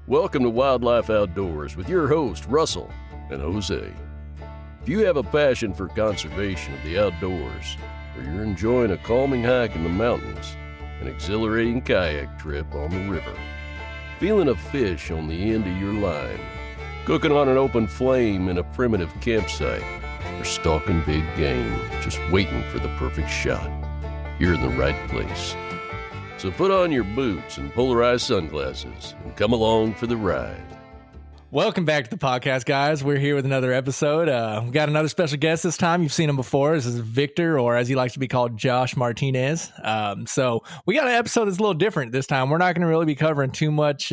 Welcome to Wildlife Outdoors with your host, Russell and Jose. If you have a passion for conservation of the outdoors, or you're enjoying a calming hike in the mountains, an exhilarating kayak trip on the river, feeling a fish on the end of your line, cooking on an open flame in a primitive campsite, or stalking big game, just waiting for the perfect shot, you're in the right place. So put on your boots and polarized sunglasses and come along for the ride. Welcome back to the podcast, guys. We're here with another episode. We've got another special guest this time. You've seen him before. This is Victor, or as he likes to be called, Josh Martinez. So we got an episode that's a little different this time. We're not going to really be covering too much,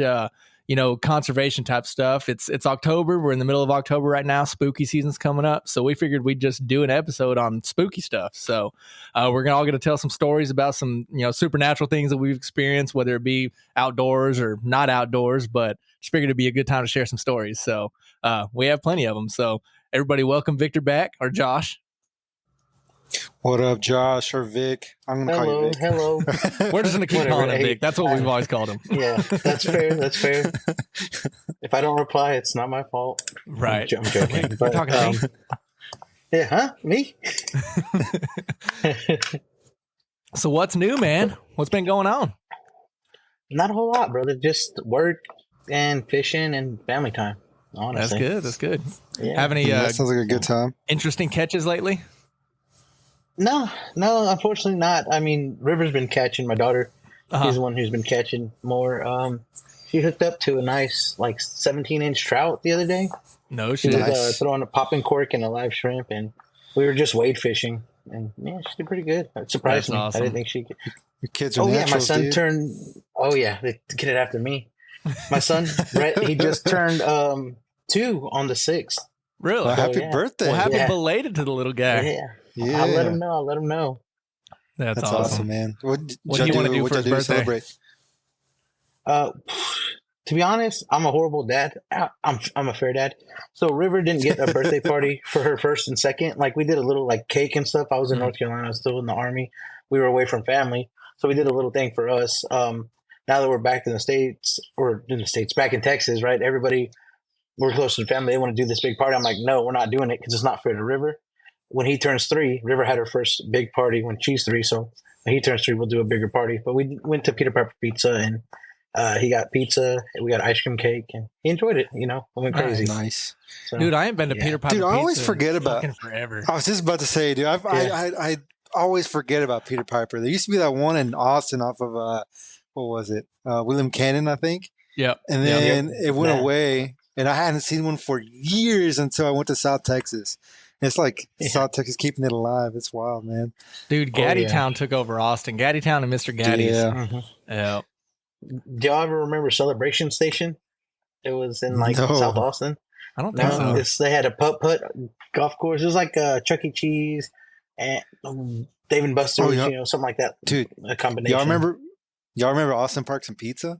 conservation type stuff. It's October. We're in the middle of October right now. Spooky season's coming up. So we figured we'd just do an episode on spooky stuff. So we're all going to tell some stories about some, supernatural things that we've experienced, whether it be outdoors or not outdoors, but just figured it'd be a good time to share some stories. So we have plenty of them. So everybody welcome Victor back, or Josh. What up, Josh or Vic? I'm going to call you Vic. Hello. We're just going to keep calling him Vic. That's what we've always called him. Yeah, that's fair. That's fair. If I don't reply, it's not my fault. Right. I'm joking. You're But, talking to me? yeah, huh? Me? So what's new, man? What's been going on? Not a whole lot, brother. Just work and fishing and family time, honestly. That's good. Yeah. Have any that sounds like a good time. interesting catches lately? No, unfortunately not. I mean, River's been catching. My daughter, she's the one who's been catching more. She hooked up to a nice, 17-inch trout the other day. No She shit. was throwing a popping cork and a live shrimp, and we were just wade fishing. And yeah, she did pretty good. It surprised That's me. awesome. I didn't think she could. Your kids are Oh yeah, naturals, my son dude. turned. Oh yeah, they get it after me. My son, Brett, he just turned 2 on the 6th. Really? Well, happy yeah. birthday. Well, happy Yeah. belated to the little guy. Yeah. Yeah. I'll let him know. That's That's awesome, man. What do you wanna do for his to birthday? celebrate? To be honest, I'm a horrible dad. I'm a fair dad. So River didn't get a birthday party for her first and second. We did a little cake and stuff. I was in North Carolina. I was still in the Army. We were away from family, so we did a little thing for us. Now that we're back in the States, back in Texas, right? Everybody, we're close to the family. They want to do this big party. I'm like, no, we're not doing it because it's not fair to River. When he turns 3, River had her first big party when she's 3. So when he turns 3, we'll do a bigger party. But we went to Peter Pepper Pizza, and he got pizza. We got ice cream cake, and he enjoyed it. I went crazy. Nice. So, Dude, I ain't been to Peter Piper Dude, I always Pizza forget in about- fucking forever. I was just about to say, dude, I always forget about Peter Piper. There used to be that one in Austin off of, what was it? William Cannon, I think. Yep. And then it went Yeah. away, and I hadn't seen one for years until I went to South Texas. It's like South Texas keeping it alive. It's wild, man. Dude, Gaddy Town took over Austin. Gaddy Town and Mr. Gaddy's. Yeah. Mhm. Yeah. Do y'all ever remember Celebration Station? It was in No. South Austin. I don't think No, so. they had a putt golf course. It was like Chuck E. Cheese and Dave and Buster's, Oh, yeah. something like that. Dude, A combination. y'all remember Austin Parks and Pizza?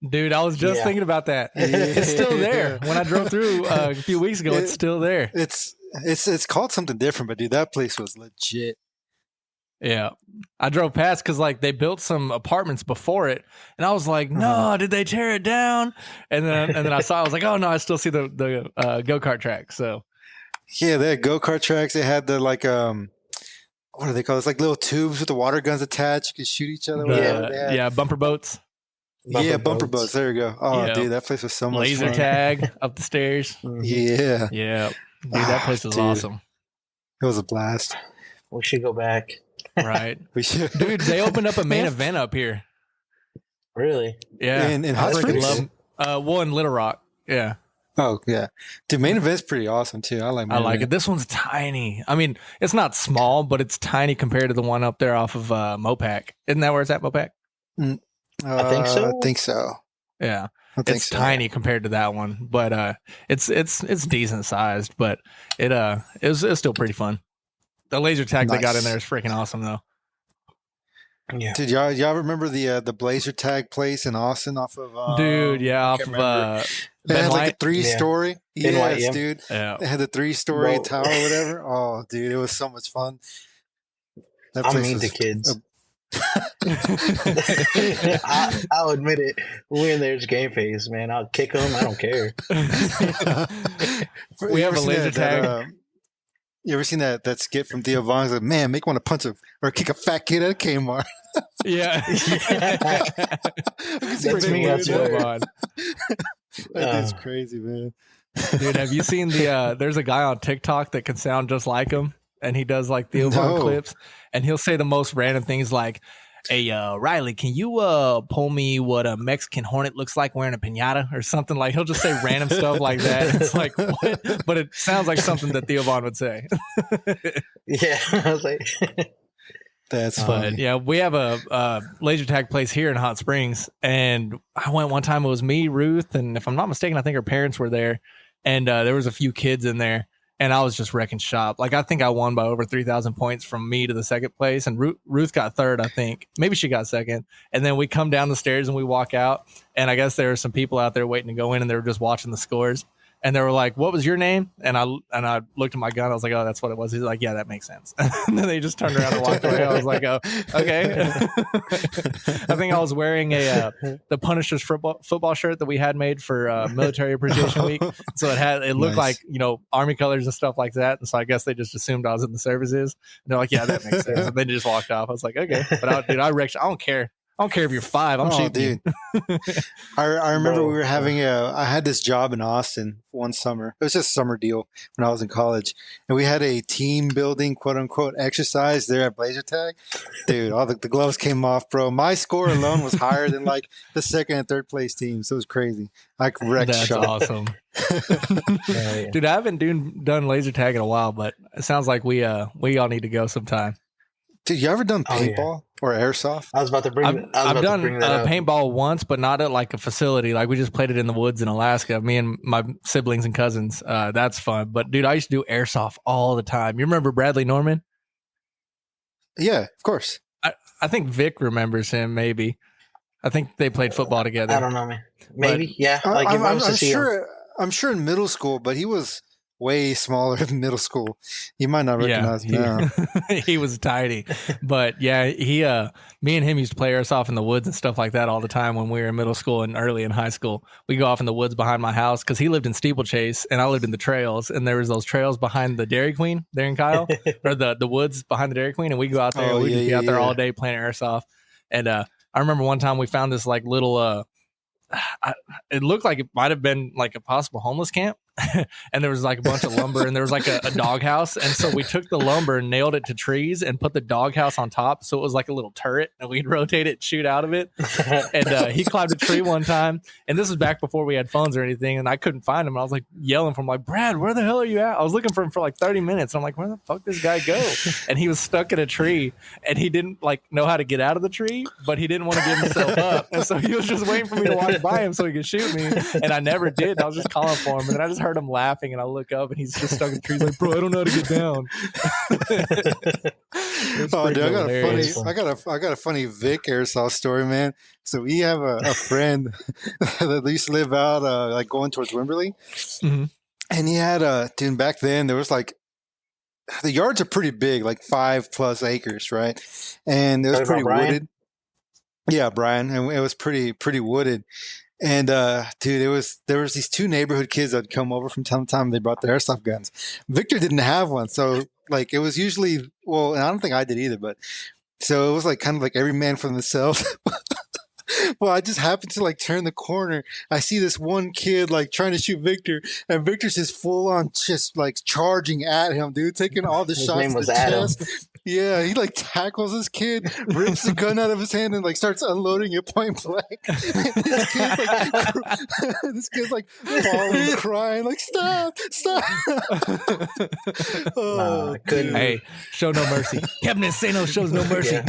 Dude, I was just Yeah. thinking about that. Yeah. It's still there. When I drove through a few weeks ago, it's still there. It's called something different, but dude, that place was legit. Yeah. I drove past because they built some apartments before it, and I was like, no, did they tear it down? And then I saw, I was like, oh no, I still see the go-kart track. So Yeah, they had go-kart tracks. They had the what do they call it? It's like little tubes with the water guns attached. You could shoot each other. yeah, bumper boats, Bumper boats. There you go. Oh, Yeah. dude, that place was so much laser fun. tag up the stairs. Mhm. Yeah, Yeah. Dude, that place was Dude. awesome. it was a blast. We should go back. Right. We should, Dude, they opened up a main event up here. Really? Yeah. in I Hot freaking Springs. love in Little Rock. Yeah. Oh yeah, dude, main event's pretty awesome too. I like. I like it. This one's tiny. I mean, it's not small, but it's tiny compared to the one up there off of Mopac. Isn't that where it's at, Mopac? I think so. I think so. Yeah. I think It's so. tiny compared to that one, but it's decent sized, but it was still pretty fun. The laser tag they got in Nice. there is freaking awesome though. Yeah. Dude, y'all remember the blazer tag place in Austin off of Dude, yeah, off can't of remember. It Ben had like a White. 3-story. Ben Yes, White, yeah. dude. Yeah. They had the 3-story Bro. tower or whatever. Oh, dude, it was so much fun. That I'm place mean was to kids. I'll admit it. When there's game face, man, I'll kick them. I don't care. We have a laser tag. You ever seen that skit from Theo Von? He's like, man, make one to punch or kick a fat kid at a Kmart. Yeah. That's me. That's Theo Von. That dude's crazy, man. Dude, have you seen there's a guy on TikTok that can sound just like him, and he does like Theo Von clips, and he'll say the most random things like, hey, Riley, can you pull me what a Mexican hornet looks like wearing a piñata or something? Like, he'll just say random stuff like that. It's like, what? But it sounds like something that Theo Von would say. Yeah. I was like, that's funny. But yeah, we have a laser tag place here in Hot Springs, and I went one time. It was me, Ruth, and if I'm not mistaken, I think her parents were there, and there was a few kids in there. And I was just wrecking shop. Like, I think I won by over 3,000 points from me to the second place. And Ruth got third, I think. Maybe she got second. And then we come down the stairs and we walk out. And I guess there were some people out there waiting to go in, and they were just watching the scores. And they were like, what was your name? And I looked at my gun. I was like, oh, that's what it was. He's like, yeah, that makes sense. And then they just turned around and walked away. I was like, oh, okay. I think I was wearing the Punisher's football shirt that we had made for Military Appreciation Week. So it looked like, Army colors and stuff like that. And so I guess they just assumed I was in the services. And they're like, yeah, that makes sense. And then they just walked off. I was like, okay. But I wrecked. I don't care. I don't care if you're 5. I'm shooting. Dude. I remember we were having I had this job in Austin one summer. It was just a summer deal when I was in college. And we had a team building, quote unquote, exercise there at Blazer Tag. Dude, all the gloves came off, bro. My score alone was higher than like the second and third place team. So it was crazy. I wrecked shop. That's awesome. Yeah. Dude, I haven't done laser tag in a while, but it sounds like we all need to go sometime. Dude, you ever done paintball or airsoft? I was about to bring. I've done paintball once, but not at like a facility. Like, we just played it in the woods in Alaska. Me and my siblings and cousins. That's fun. But dude, I used to do airsoft all the time. You remember Bradley Norman? Yeah, of course. I think Vic remembers him. Maybe. I think they played football together. I don't know, man. Maybe. But, yeah. Like, I'm sure in middle school, but he was way smaller in middle school. You might not recognize him now. He was tiny. But yeah, me and him used to play airsoft in the woods and stuff like that all the time when we were in middle school and early in high school. We go off in the woods behind my house because he lived in Steeplechase and I lived in the trails, and there was those trails behind the Dairy Queen there in Kyle, or the woods behind the Dairy Queen, and we go out there. We'd be out there all day playing airsoft. And I remember one time we found this like little it looked like it might have been like a possible homeless camp. And there was like a bunch of lumber, and there was like a doghouse. And so we took the lumber and nailed it to trees and put the doghouse on top. So it was like a little turret, and we'd rotate it and shoot out of it. And he climbed a tree one time. And this was back before we had phones or anything. And I couldn't find him. And I was like yelling for him, like, Brad, where the hell are you at? I was looking for him for like 30 minutes. I'm like, where the fuck did this guy go? And he was stuck in a tree, and he didn't like know how to get out of the tree, but he didn't want to give himself up. And so he was just waiting for me to walk by him so he could shoot me. And I never did. I was just calling for him. And then I just heard him laughing, and I look up, and he's just stuck in the trees like, bro, I don't know how to get down. Oh, dude, I got a funny Vic airsoft story, man. So we have a friend that used to live out like going towards Wimberley. Mm-hmm. And he had dude, back then there was like, the yards are pretty big, like 5+ acres, right? And it was pretty wooded. Yeah, Brian, and it was pretty wooded. And dude, there was these 2 neighborhood kids that would come over from time to time. They brought their airsoft guns. Victor didn't have one, so like it was usually, well, and I don't think I did either, but so it was like kind of like every man for themselves. Well, I just happened to like turn the corner. I see this one kid like trying to shoot Victor, and Victor's just full on just like charging at him, dude, taking all the shots in the chest. Yeah, he like tackles this kid, rips the gun out of his hand, and like starts unloading it point blank. This kid's like falling, crying, like stop. Oh, goodness. Hey, show no mercy. Kevin Insano shows no mercy.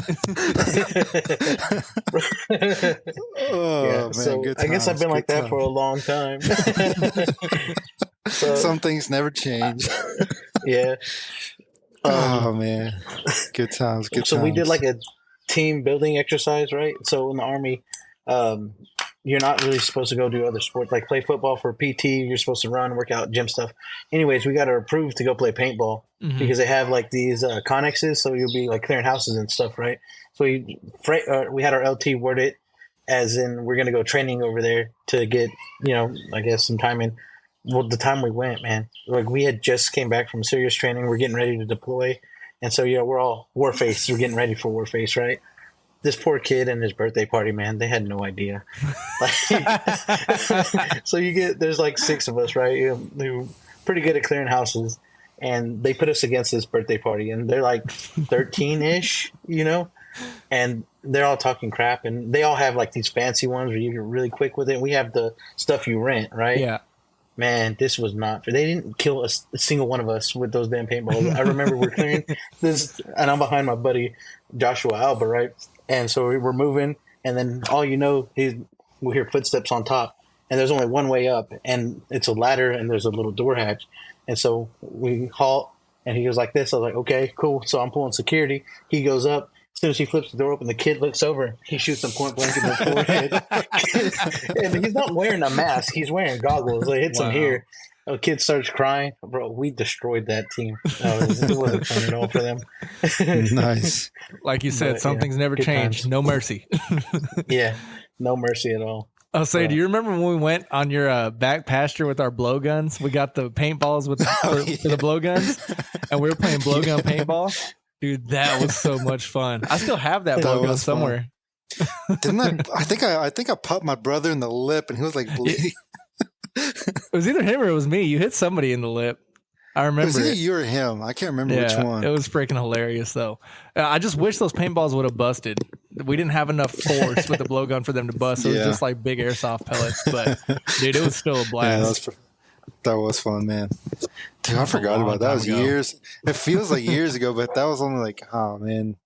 Oh, yeah, man, so good I guess I've been like that for a long time. So, some things never change. Yeah. Oh man, good times. So we did like a team building exercise, right? So in the Army, you're not really supposed to go do other sports like play football for PT. You're supposed to run, work out, gym stuff. Anyways, we got her approved to go play paintball because they have like these connexes, so you'll be like clearing houses and stuff, right? So we had our LT word it as in we're gonna go training over there to get I guess some time in. Well, the time we went, man, like we had just came back from serious training. We're getting ready to deploy, and so we're all Warface. We're getting ready for Warface, right? This poor kid and his birthday party, man, they had no idea. So there's like 6 of us, right? Who pretty good at clearing houses, and they put us against this birthday party, and they're like 13-ish, and they're all talking crap, and they all have like these fancy ones where you're really quick with it. We have the stuff you rent, right? Yeah. Man, this was not. They didn't kill a single one of us with those damn paintballs. I remember we're clearing this, and I'm behind my buddy Joshua Alba, right? And so we're moving, and then we hear footsteps on top, and there's only one way up, and it's a ladder, and there's a little door hatch, and so we halt, and he goes like this. I was like, okay, cool. So I'm pulling security. He goes up. As soon as he flips the door open, the kid looks over. He shoots him point blank in the forehead. And he's not wearing a mask. He's wearing goggles. It hits him here. A kid starts crying. Bro, we destroyed that team. It wasn't fun at all for them. Nice. Like you said, some things never change. No mercy. Yeah, no mercy at all. I'll say, do you remember when we went on your back pasture with our blowguns? We got the paintballs for the blowguns, and we were playing blowgun paintball. Dude, that was so much fun. I still have that blowgun somewhere. Didn't I think I popped my brother in the lip, and he was like bleeding. It was either him or it was me. You hit somebody in the lip. I remember. It was either you or him. I can't remember which one. It was freaking hilarious, though. I just wish those paintballs would have busted. We didn't have enough force with the blowgun for them to bust. It was just like big airsoft pellets. But, dude, it was still a blast. Yeah, that was fun, man. Dude, I forgot about that. That was years. It feels like years ago, but that was only like, oh, man.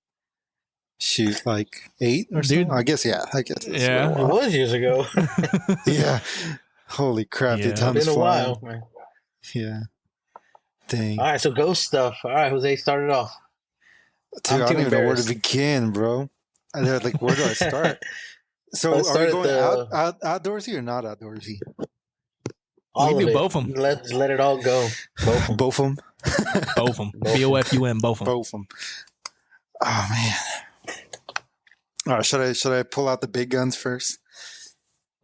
Shoot, like 8 or something? I guess, yeah. It was years ago. Yeah. Holy crap, dude. Time's it's been a flying. while, man. Yeah. Dang. All right, so ghost stuff. All right, Jose, start it off. Dude, I don't even know where to begin, bro. Like, where do I start? So, are we going outdoorsy or not outdoorsy? We can do both of them. Let it all go. Both of them? Both of them. BOFUM, both of them. Both of them. Oh, man. All right, should I pull out the big guns first?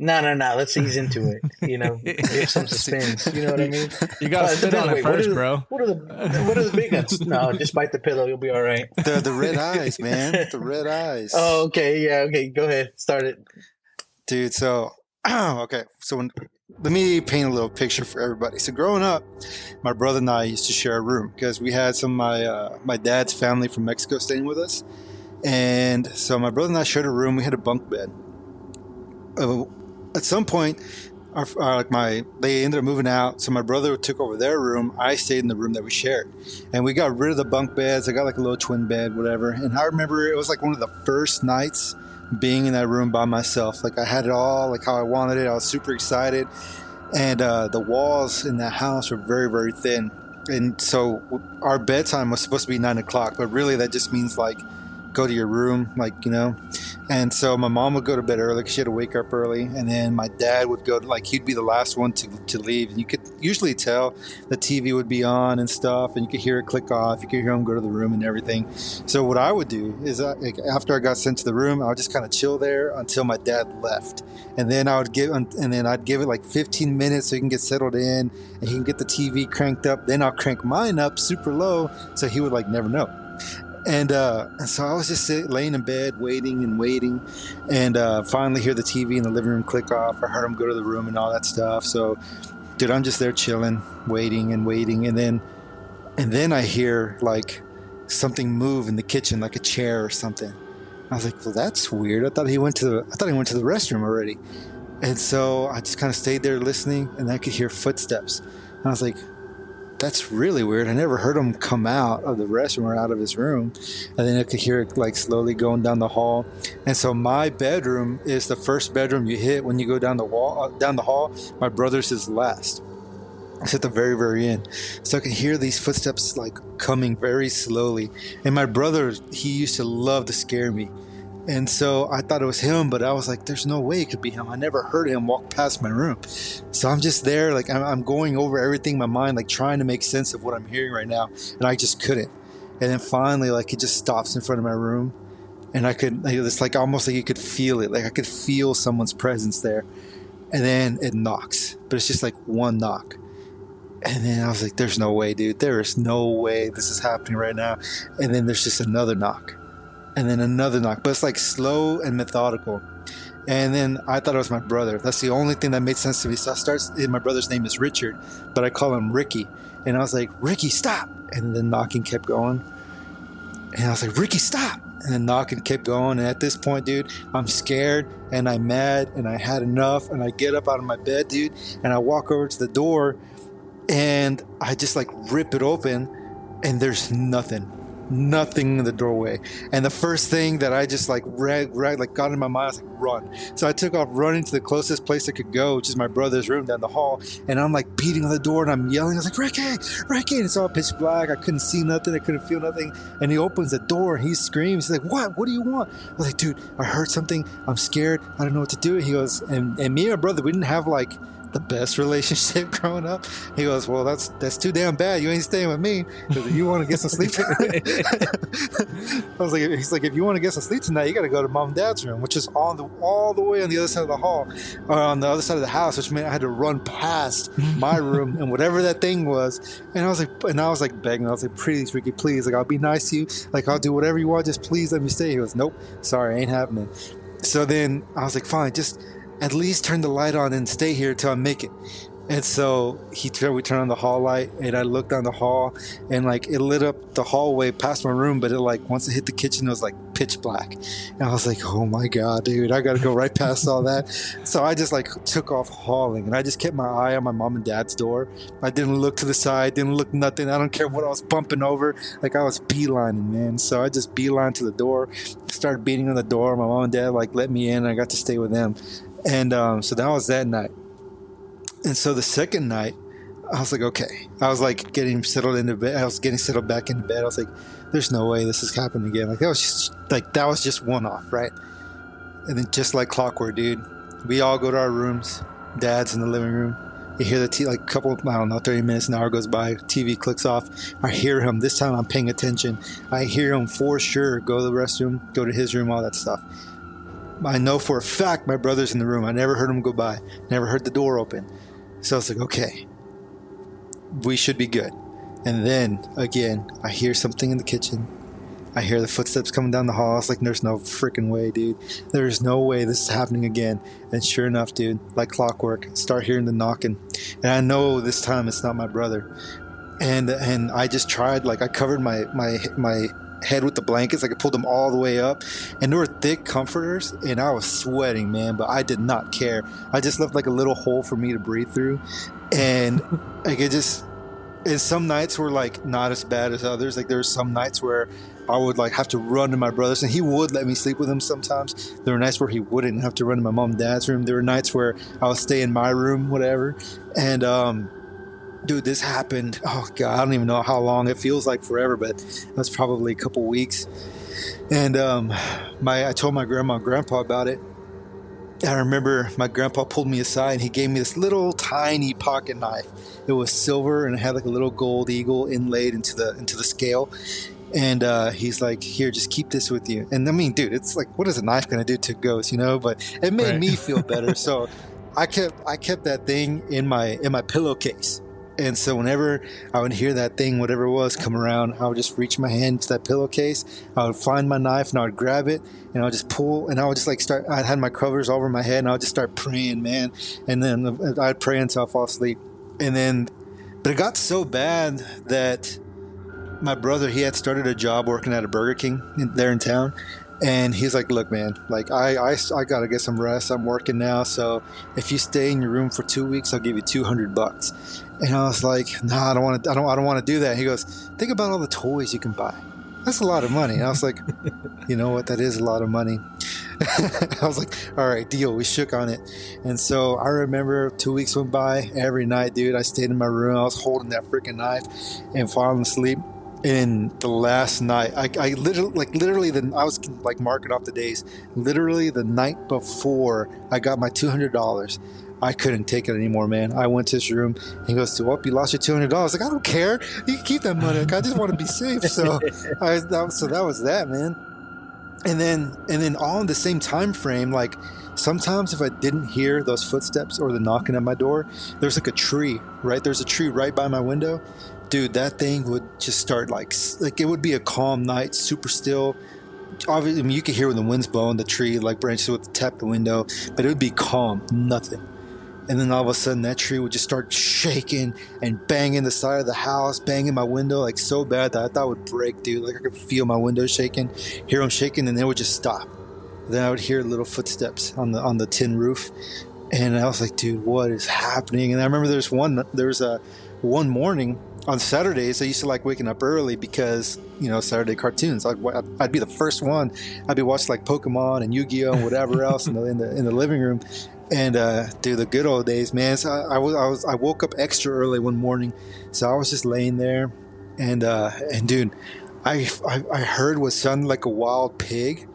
No. Let's ease into it. Give some suspense. You know what I mean? You got to spit on it first, bro. What are the big guns? No, just bite the pillow. You'll be all right. The red eyes, man. The red eyes. Oh, okay. Yeah, okay. Go ahead. Start it. Dude, so, okay. So, let me paint a little picture for everybody. So, growing up, my brother and I used to share a room because we had some of my dad's family from Mexico staying with us. And so, my brother and I shared a room. We had a bunk bed. At some point, they ended up moving out. So my brother took over their room. I stayed in the room that we shared, and we got rid of the bunk beds. I got like a little twin bed, whatever. And I remember it was like one of the first nights being in that room by myself. Like I had it all like how I wanted it. I was super excited, and the walls in that house were very, very thin. And so our bedtime was supposed to be 9 o'clock, but really that just means like go to your room, and so my mom would go to bed early because she had to wake up early, and then my dad would go he'd be the last one to leave, and you could usually tell the TV would be on and stuff, and you could hear it click off, you could hear him go to the room and everything. So what I would do is after I got sent to the room, I would just kind of chill there until my dad left, and then I'd give it like 15 minutes so he can get settled in and he can get the TV cranked up. Then I'll crank mine up super low so he would never know. And so I was just laying in bed, waiting, and finally hear the TV in the living room click off. I heard him go to the room and all that stuff. So, dude, I'm just there chilling, waiting, and then I hear something move in the kitchen, like a chair or something. I was like, well, that's weird. I thought he went to the restroom already. And so I just kind of stayed there listening, and I could hear footsteps. And I was like, that's really weird. I never heard him come out of the restroom or out of his room. And then I could hear it slowly going down the hall. And so my bedroom is the first bedroom you hit when you go down the hall. My brother's is last. It's at the very, very end. So I could hear these footsteps coming very slowly. And my brother, he used to love to scare me. And so I thought it was him, but I was like, there's no way it could be him. I never heard him walk past my room. So I'm just there, like I'm going over everything in my mind, like trying to make sense of what I'm hearing right now. And I just couldn't. And then finally, like, it just stops in front of my room. And I could, like, it's like almost like you could feel it. Like I could feel someone's presence there. And then it knocks, but it's just like one knock. And then I was like, there's no way, dude. There is no way this is happening right now. And then there's just another knock. And then another knock. But it's like slow and methodical. And then I thought it was my brother. That's the only thing that made sense to me. So I start, my brother's name is Richard, but I call him Ricky. And I was like, Ricky, stop. And the knocking kept going. And I was like, Ricky, stop. And the knocking kept going. And at this point, dude, I'm scared and I'm mad and I had enough. And I get up out of my bed, dude, and I walk over to the door. And I just like rip it open and there's nothing in the doorway. And the first thing that I just like got in my mind, I was like, run. So I took off running to the closest place I could go, which is my brother's room down the hall. And I'm like beating on the door and I'm yelling. I was like, Ricky. And it's all pitch black. I couldn't see nothing. I couldn't feel nothing. And he opens the door and he screams. He's like, what do you want? I was like, dude, I heard something. I'm scared. I don't know what to do. He goes, and me and my brother, we didn't have like the best relationship growing up. He goes, well, that's too damn bad. You ain't staying with me. Because if you want to get some sleep tonight. I was like, he's like, if you want to get some sleep tonight, you got to go to mom and dad's room, which is all the way on the other side of the hall, or on the other side of the house, which meant I had to run past my room and whatever that thing was. And I was like begging. I was like, please, Ricky, please. Like, I'll be nice to you. Like, I'll do whatever you want. Just please let me stay. He goes, nope, sorry, ain't happening. So then I was like, fine, just at least turn the light on and stay here till I make it. And so we turned on the hall light, and I looked down the hall, and like it lit up the hallway past my room, but it like once it hit the kitchen, it was like pitch black. And I was like, oh my God, dude, I got to go right past all that. So I just like took off hauling, and I just kept my eye on my mom and dad's door. I didn't look to the side, didn't look nothing. I don't care what I was bumping over. Like I was beelining, man. So I just beelined to the door, started beating on the door. My mom and dad like let me in, and I got to stay with them. And so that was that night. And so the second night, I was like, okay. I was like getting settled into bed. I was getting settled back into bed. I was like, there's no way this is happening again. Like that was just one off, right? And then just like clockwork, dude, we all go to our rooms. Dad's in the living room. You hear the like couple, I don't know, 30 minutes, an hour goes by. TV clicks off. I hear him. This time I'm paying attention. I hear him for sure go to the restroom, go to his room, all that stuff. I know for a fact my brother's in the room. I never heard him go by. Never heard the door open. So I was like, okay, we should be good. And then, again, I hear something in the kitchen. I hear the footsteps coming down the hall. I was like, there's no freaking way, dude. There's no way this is happening again. And sure enough, dude, like clockwork, start hearing the knocking. And I know this time it's not my brother. And I just tried, like I covered my head with the blankets. Like I pulled them all the way up, and there were thick comforters, and I was sweating, man, but I did not care. I just left like a little hole for me to breathe through. And like and some nights were like not as bad as others. Like there were some nights where I would like have to run to my brother's, and he would let me sleep with him sometimes. There were nights where he wouldn't, have to run to my mom and dad's room. There were nights where I would stay in my room, whatever. And dude, this happened, oh God, I don't even know how long. It feels like forever, but it was probably a couple weeks. And I told my grandma and grandpa about it. I remember my grandpa pulled me aside and he gave me this little tiny pocket knife. It was silver and it had like a little gold eagle inlaid into the scale. And he's like, here, just keep this with you. And I mean, dude, it's like, what is a knife going to do to a ghost, you know? But it made me feel better. So I kept that thing in my pillowcase. And so whenever I would hear that thing, whatever it was, come around, I would just reach my hand to that pillowcase. I would find my knife and I would grab it and I would just pull, and I would just like I had my covers over my head and I would just start praying, man. And then I'd pray until I fall asleep. But it got so bad that my brother, he had started a job working at a Burger King there in town. And he's like, look, man, like I got to get some rest. I'm working now. So if you stay in your room for 2 weeks, I'll give you $200. And I was like, nah, I don't want to do that. He goes, think about all the toys you can buy. That's a lot of money. And I was like, you know what? That is a lot of money. I was like, all right, deal. We shook on it. And so I remember 2 weeks went by. Every night, dude, I stayed in my room. I was holding that freaking knife and falling asleep. And the last night, I literally, I was like marking off the days. Literally the night before I got my $200, I couldn't take it anymore, man. I went to his room. He goes, "Well, you lost your $200." Like, I don't care. You can keep that money. Like, I just want to be safe. So, that was that, man. And then all in the same time frame, like sometimes if I didn't hear those footsteps or the knocking at my door, there's like a tree, right? There's a tree right by my window. Dude, that thing would just start like it would be a calm night, super still. Obviously, I mean, you could hear when the wind's blowing, the tree like branches would tap the window, but it would be calm, nothing. And then all of a sudden, that tree would just start shaking and banging the side of the house, banging my window like so bad that I thought it would break, dude. Like I could feel my window shaking, hear them shaking, and then it would just stop. Then I would hear little footsteps on the tin roof, and I was like, dude, what is happening? And I remember there was one morning on Saturdays, I used to like waking up early because, Saturday cartoons. I'd be the first one. I'd be watching like Pokemon and Yu-Gi-Oh and whatever else in the living room. And dude, the good old days, man. So I woke up extra early one morning, so I was just laying there, and dude, I heard what sounded like a wild pig,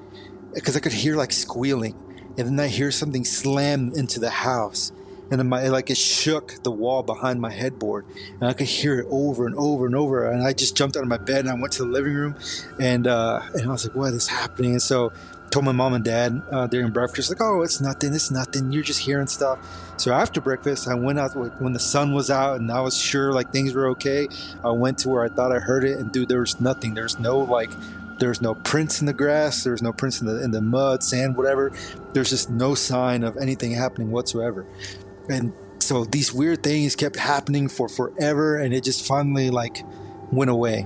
because I could hear like squealing, and then I hear something slam into the house. And then it shook the wall behind my headboard, and I could hear it over and over and over. And I just jumped out of my bed and I went to the living room, and I was like, "What is happening?" And so I told my mom and dad during breakfast, like, "Oh, it's nothing. You're just hearing stuff." So after breakfast, I went out when the sun was out, and I was sure like things were okay. I went to where I thought I heard it, and dude, there was nothing. There's no prints in the grass. There's no prints in the mud, sand, whatever. There's just no sign of anything happening whatsoever. And so these weird things kept happening for forever, and it just finally like went away.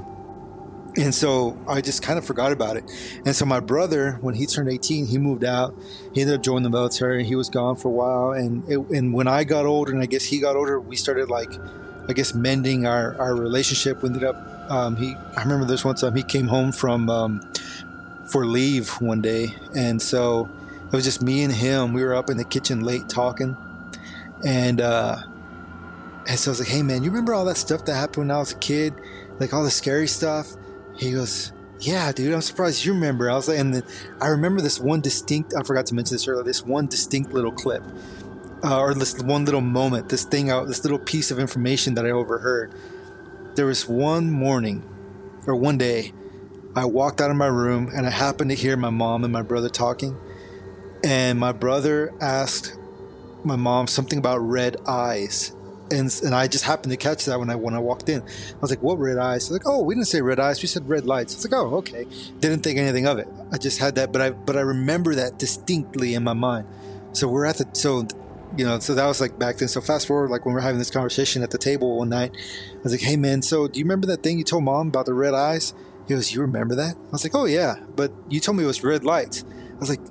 And so I just kind of forgot about it. And so my brother, when he turned 18, he moved out. He ended up joining the military. He was gone for a while. And when I got older, and I guess he got older, we started mending our relationship. We ended up, I remember this one time he came home for leave one day. And so it was just me and him. We were up in the kitchen late talking. And so I was like, "Hey man, you remember all that stuff that happened when I was a kid? Like all the scary stuff?" He goes, "Yeah, dude, I'm surprised you remember." I was like, and then I remember this one distinct, I forgot to mention this earlier, this one distinct little clip, or this one little moment, this little piece of information that I overheard. There was one morning, or one day, I walked out of my room and I happened to hear my mom and my brother talking. And my brother asked my mom something about red eyes, and I just happened to catch that when I walked in. I was like, "What red eyes?" She's like, "Oh, we didn't say red eyes, we said red lights." I was like, "Oh, okay." Didn't think anything of it. I just had that, but I remember that distinctly in my mind. So so that was like back then. So fast forward, like when we're having this conversation at the table one night, I was like, "Hey man, so do you remember that thing you told mom about the red eyes?" He goes, "You remember that?" I was like, "Oh yeah, but you told me it was red lights." I was like,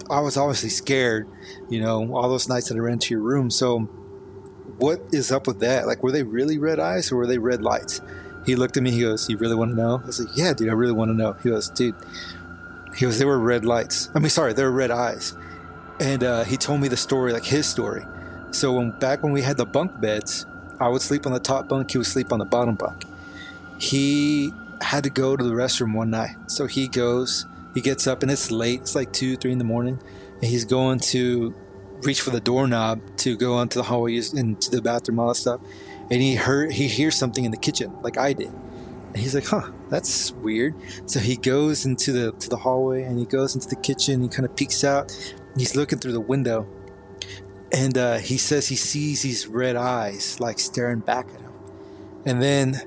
I was obviously scared, all those nights that I ran to your room. So what is up with that? Like, were they really red eyes or were they red lights? He looked at me, he goes, "You really want to know?" I was like, "Yeah, dude, I really want to know." He goes, "Dude," they were red lights. I mean, sorry, they were red eyes. And he told me the story, like his story. So back when we had the bunk beds, I would sleep on the top bunk, he would sleep on the bottom bunk. He had to go to the restroom one night. So he gets up, and it's late. It's like 2, 3 in the morning. And he's going to reach for the doorknob to go onto the hallway into the bathroom, all that stuff. And he hears something in the kitchen, like I did. And he's like, "Huh, that's weird." So he goes into the hallway, and he goes into the kitchen. He kind of peeks out. And he's looking through the window. And he says he sees these red eyes, like staring back at him. And then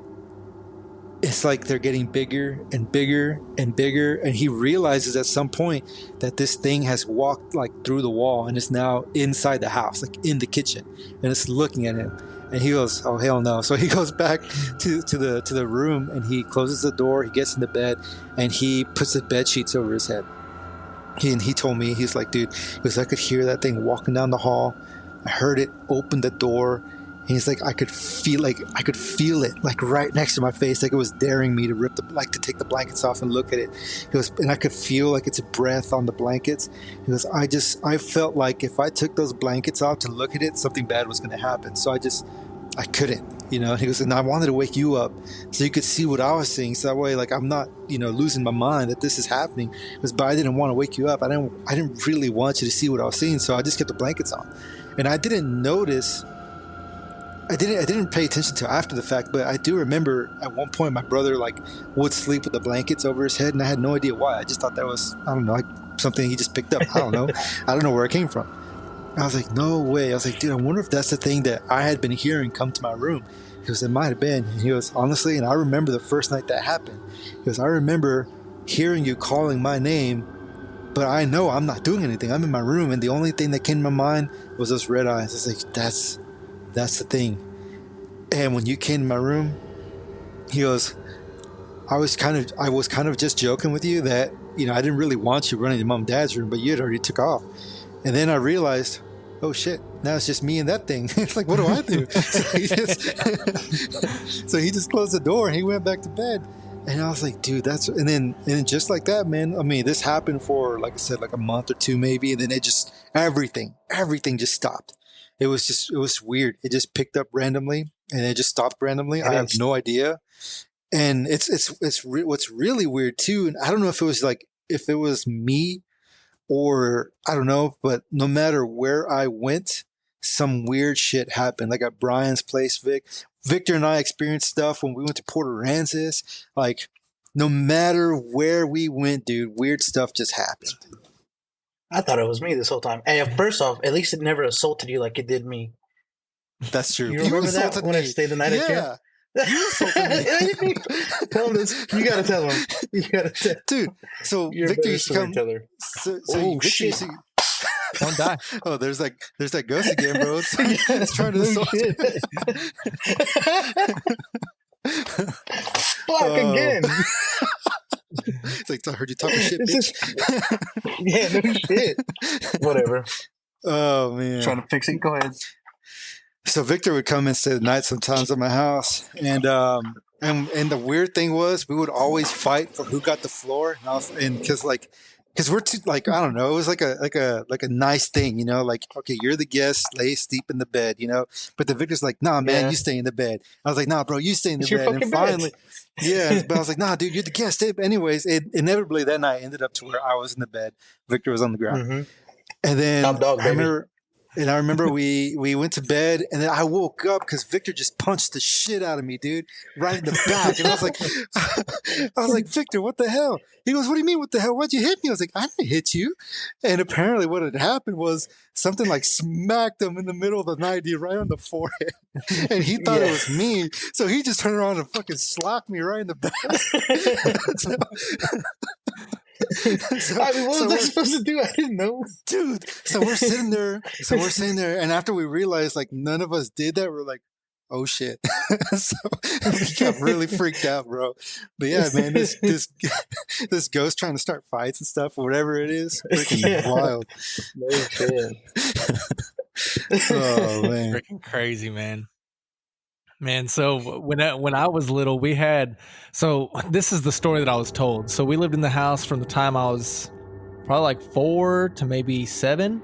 it's like they're getting bigger and bigger and bigger, and he realizes at some point that this thing has walked like through the wall and is now inside the house, like in the kitchen, and it's looking at him. And he goes, "Oh hell no!" So he goes back to the room, and he closes the door. He gets into bed, and he puts the bed sheets over his head. He told me, he's like, "Dude," because I could hear that thing walking down the hall. I heard it open the door. And he's like, I could feel it like right next to my face, like it was daring me to to take the blankets off and look at it. He goes, and I could feel like its breath on the blankets. He goes, I felt like if I took those blankets off to look at it, something bad was going to happen. So I I couldn't, he goes, and I wanted to wake you up so you could see what I was seeing. So that way, like, I'm not, losing my mind that this is happening, but I didn't want to wake you up. I didn't really want you to see what I was seeing. So I just kept the blankets on, and I didn't notice. I didn't pay attention to after the fact, but I do remember at one point my brother like would sleep with the blankets over his head, and I had no idea why. I just thought that was, I don't know, like something he just picked up. I don't know. I don't know where it came from. I was like, no way. I was like, dude, I wonder if that's the thing that I had been hearing come to my room. He goes, it might have been. And he goes, honestly, and I remember the first night that happened. He goes, I remember hearing you calling my name, but I know I'm not doing anything. I'm in my room, and the only thing that came to my mind was those red eyes. It's like, that's the thing. And when you came to my room, he goes, I was kind of just joking with you that, I didn't really want you running to mom and dad's room, but you had already took off. And then I realized, oh shit, now it's just me and that thing. It's like, what do I do? So he just closed the door and he went back to bed. And I was like, dude, and then just like that, man, I mean, this happened for, like I said, like a month or two maybe. And then it just, everything just stopped. It was weird. It just picked up randomly and it just stopped randomly. I have no idea. And what's really weird too. And I don't know if it was me or I don't know, but no matter where I went, some weird shit happened. Like at Brian's place, Victor and I experienced stuff when we went to Port Aransas. Like no matter where we went, dude, weird stuff just happened. I thought it was me this whole time. Hey, first off, at least it never assaulted you like it did me. That's true. You remember that when I stayed the night at camp? You assaulted me. Tell him this. You gotta tell him. You gotta tell. Dude, so You're Victor used to come. Oh shit! Don't die. Oh, there's that ghost again, bro. It's trying to assault. Fuck again. It's like, I heard you talking shit, bitch. Yeah, no shit. Whatever. Oh man. Trying to fix it. Go ahead. So Victor would come and stay the night sometimes at my house, and the weird thing was we would always fight for who got the floor, and because we're too, like, I don't know, it was like a nice thing, like, okay, you're the guest, lay sleep in the bed, but the Victor's like, nah, man, you stay in the bed. I was like, nah, bro, you stay in the bed. And finally, but I was like, nah, dude, you're the guest. Anyways, it inevitably that night ended up to where I was in the bed, Victor was on the ground, and then Top dog, baby. I remember we went to bed, and then I woke up because Victor just punched the shit out of me, dude, right in the back. And I was like, Victor, what the hell? He goes, what do you mean, what the hell? Why'd you hit me? I was like, I didn't hit you. And apparently what had happened was something like smacked him in the middle of the night, dude, right on the forehead. And he thought it was me. So he just turned around and fucking slapped me right in the back. I mean, what was I supposed to do? I didn't know. Dude, so we're sitting there, and after we realized, like, none of us did that, we're like, oh, shit. So we got really freaked out, bro. But yeah, man, this ghost trying to start fights and stuff, whatever it is, freaking wild. No shit. Oh, man. Freaking crazy, man. Man, so when I was little, this is the story that I was told. So we lived in the house from the time I was probably like 4 to maybe 7.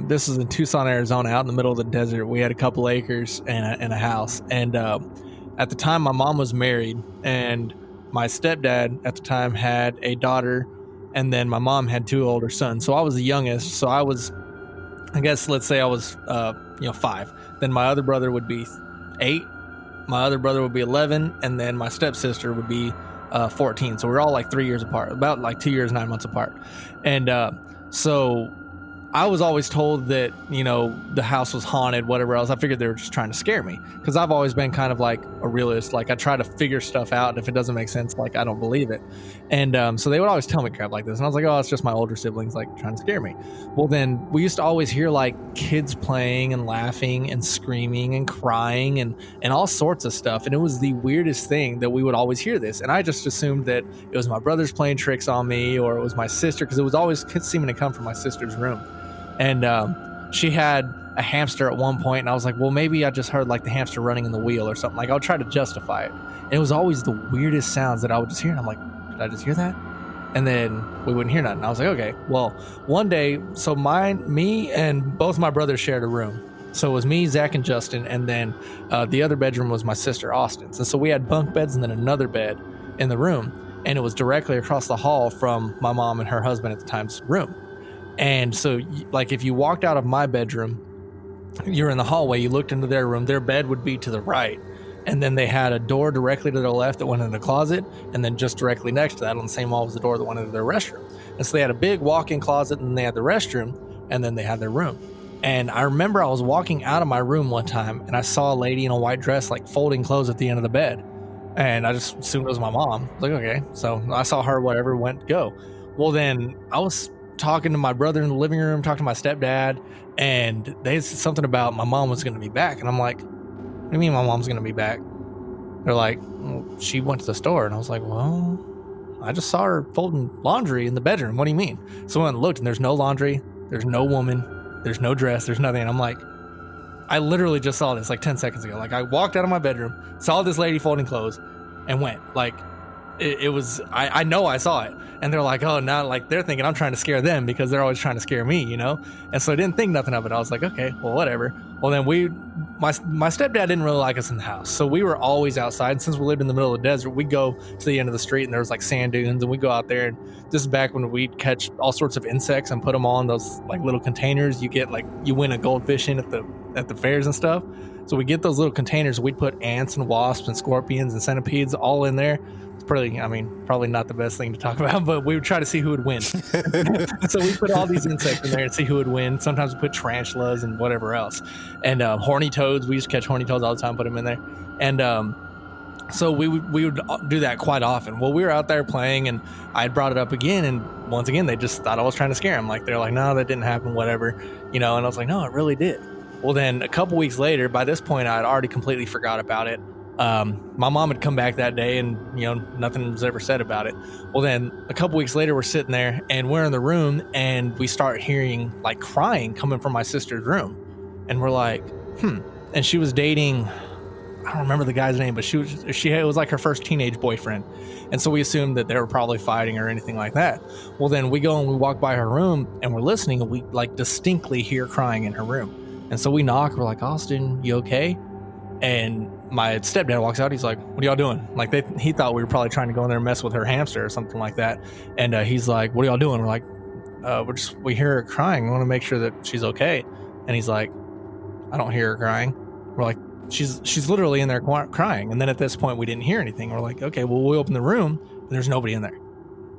This was in Tucson, Arizona, out in the middle of the desert. We had a couple acres and a house. And at the time, my mom was married, and my stepdad at the time had a daughter, and then my mom had 2 older sons. So I was the youngest. So I was, I guess, let's say I was 5. Then my other brother would be 8, my other brother would be 11, and then my stepsister would be 14. So we're all like 3 years apart, about like 2 years, 9 months apart. And so I was always told that, the house was haunted, whatever else. I figured they were just trying to scare me, because I've always been kind of like a realist. Like, I try to figure stuff out, and if it doesn't make sense, like, I don't believe it. And so they would always tell me crap like this, and I was like, oh, it's just my older siblings, like, trying to scare me. Well, then we used to always hear like kids playing and laughing and screaming and crying and all sorts of stuff, and it was the weirdest thing that we would always hear this. And I just assumed that it was my brothers playing tricks on me, or it was my sister, because it was always seeming to come from my sister's room. And she had a hamster at one point, and I was like, well, maybe I just heard like the hamster running in the wheel or something. Like, I would try to justify it. And it was always the weirdest sounds that I would just hear, and I'm like, did I just hear that? And then we wouldn't hear nothing. I was like, okay. Well, one day, so me and both my brothers shared a room. So it was me, Zach, and Justin, and then the other bedroom was my sister Austin's. And so we had bunk beds and then another bed in the room, and it was directly across the hall from my mom and her husband at the time's room. And so, like, if you walked out of my bedroom, you're in the hallway, you looked into their room, their bed would be to the right, and then they had a door directly to their left that went into the closet, and then just directly next to that on the same wall was the door that went into their restroom. And so they had a big walk-in closet, and they had the restroom, and then they had their room. And I remember I was walking out of my room one time, and I saw a lady in a white dress, like, folding clothes at the end of the bed. And I just assumed it was my mom. I was like, okay. So I saw her, whatever, went, go. Well, then I was talking to my brother in the living room, talking to my stepdad, and they said something about my mom was going to be back. And I'm like, what do you mean my mom's going to be back? They're like, well, she went to the store. And I was like, well, I just saw her folding laundry in the bedroom. What do you mean? So I went and looked, and there's no laundry. There's no woman. There's no dress. There's nothing. And I'm like, I literally just saw this like 10 seconds ago. Like, I walked out of my bedroom, saw this lady folding clothes, and went. Like, it was, I know I saw it. And they're like, oh, now, like, they're thinking I'm trying to scare them because they're always trying to scare me, you know? And so I didn't think nothing of it. I was like, okay, well, whatever. Well, then my stepdad didn't really like us in the house. So we were always outside. And since we lived in the middle of the desert, we'd go to the end of the street, and there was like sand dunes, and we'd go out there. And this is back when we'd catch all sorts of insects and put them all in those like little containers. You get like, you win a goldfish in at the fairs and stuff. So we get those little containers. We'd put ants and wasps and scorpions and centipedes all in there. It's probably not the best thing to talk about, but we would try to see who would win. So we put all these insects in there and see who would win. Sometimes we put tarantulas and whatever else. And horny toads. We used to catch horny toads all the time, put them in there. And so we would do that quite often. Well, we were out there playing, and I had brought it up again, and once again, they just thought I was trying to scare them. Like, they're like, no, that didn't happen, whatever. You know, and I was like, no, it really did. Well, then a couple weeks later, by this point, I had already completely forgot about it. My mom had come back that day, and, you know, nothing was ever said about it. Well, then a couple weeks later, we're sitting there, and we're in the room, and we start hearing like crying coming from my sister's room. And we're like, and she was dating, I don't remember the guy's name, but it was like her first teenage boyfriend. And so we assumed that they were probably fighting or anything like that. Well, then we go and we walk by her room, and we're listening, and we like distinctly hear crying in her room. And so we knock, we're like, Austin, you okay? And my stepdad walks out. He's like, what are y'all doing? Like, he thought we were probably trying to go in there and mess with her hamster or something like that. And he's like, what are y'all doing? We're like, we hear her crying. We want to make sure that she's okay. And he's like, I don't hear her crying. We're like, she's literally in there crying. And then at this point, we didn't hear anything. We're like, okay, well, we open the room, and there's nobody in there.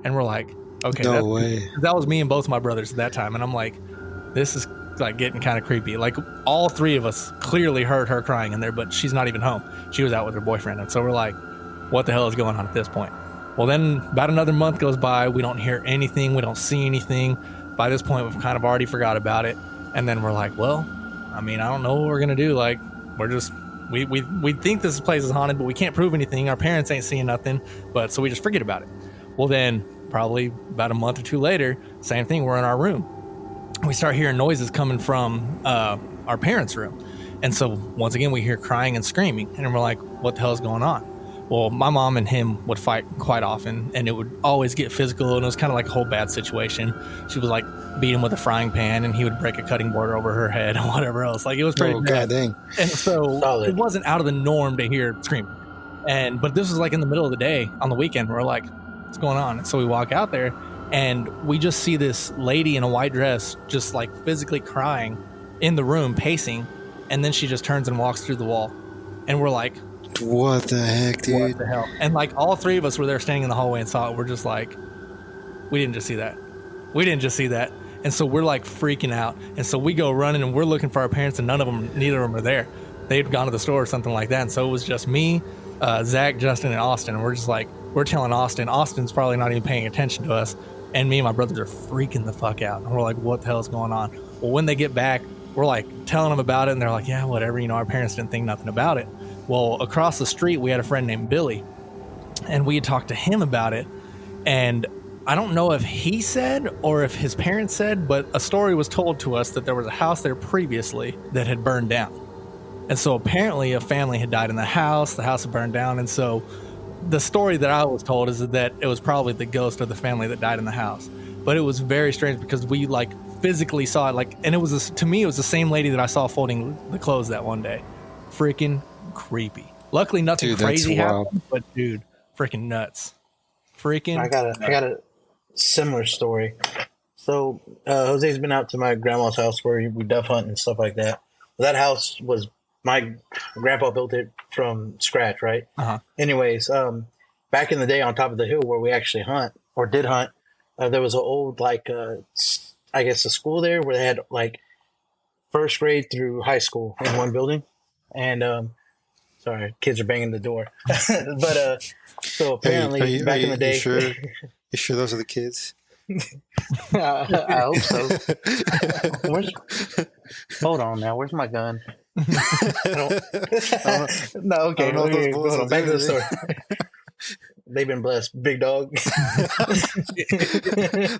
And we're like, okay, no way. That was me and both my brothers at that time. And I'm like, this is like getting kind of creepy. Like, all three of us clearly heard her crying in there, but she's not even home. She was out with her boyfriend. And so we're like, what the hell is going on at this point? Well, then about another month goes by. We don't hear anything. We don't see anything. By this point, we've kind of already forgot about it. And then we're like, well, I mean, I don't know what we're going to do. Like, we're just, we think this place is haunted, but we can't prove anything. Our parents ain't seeing nothing. But so we just forget about it. Well, then probably about a month or two later, same thing. We're in our room. We start hearing noises coming from our parents' room. And so once again, we hear crying and screaming, and we're like, what the hell is going on? Well, my mom and him would fight quite often, and it would always get physical, and it was kind of like a whole bad situation. She would like beat him with a frying pan, and he would break a cutting board over her head and whatever else. Like, it was pretty bad. God dang. And so Solid. It wasn't out of the norm to hear screaming. But this was like in the middle of the day on the weekend. We're like, what's going on? And so we walk out there, and we just see this lady in a white dress just like physically crying in the room, pacing, and then she just turns and walks through the wall. And we're like, what the heck, dude? What the hell? And like, all three of us were there standing in the hallway and saw it. We're just like, we didn't just see that. We didn't just see that. And so we're like freaking out. And so we go running, and we're looking for our parents, and neither of them are there. They'd gone to the store or something like that. And so it was just me, Zach, Justin, and Austin. And we're just like, we're telling Austin's probably not even paying attention to us. And me and my brothers are freaking the fuck out. And we're like, what the hell is going on? Well, when they get back, we're like telling them about it, and they're like, yeah, whatever. You know, our parents didn't think nothing about it. Well, across the street, we had a friend named Billy, and we had talked to him about it. And I don't know if he said or if his parents said, but a story was told to us that there was a house there previously that had burned down. And so apparently a family had died in the house had burned down. And so the story that I was told is that it was probably the ghost of the family that died in the house. But it was very strange because we like physically saw it, like, and it was to me, it was the same lady that I saw folding the clothes that one day. Freaking creepy. Luckily, nothing crazy happened, but dude, freaking nuts. I got a similar story. So Jose's been out to my grandma's house where we dove hunt and stuff like that. That house was my grandpa built it from scratch, right? Anyways, back in the day, on top of the hill where we actually hunt or did hunt, there was an old I guess a school there where they had like first grade through high school in one building. And sorry, kids are banging the door. But so apparently back in the day, you sure those are the kids? I hope so. Hold on now. Where's my gun? No, okay. Hold on. Back to the story. They've been blessed. Big dog. They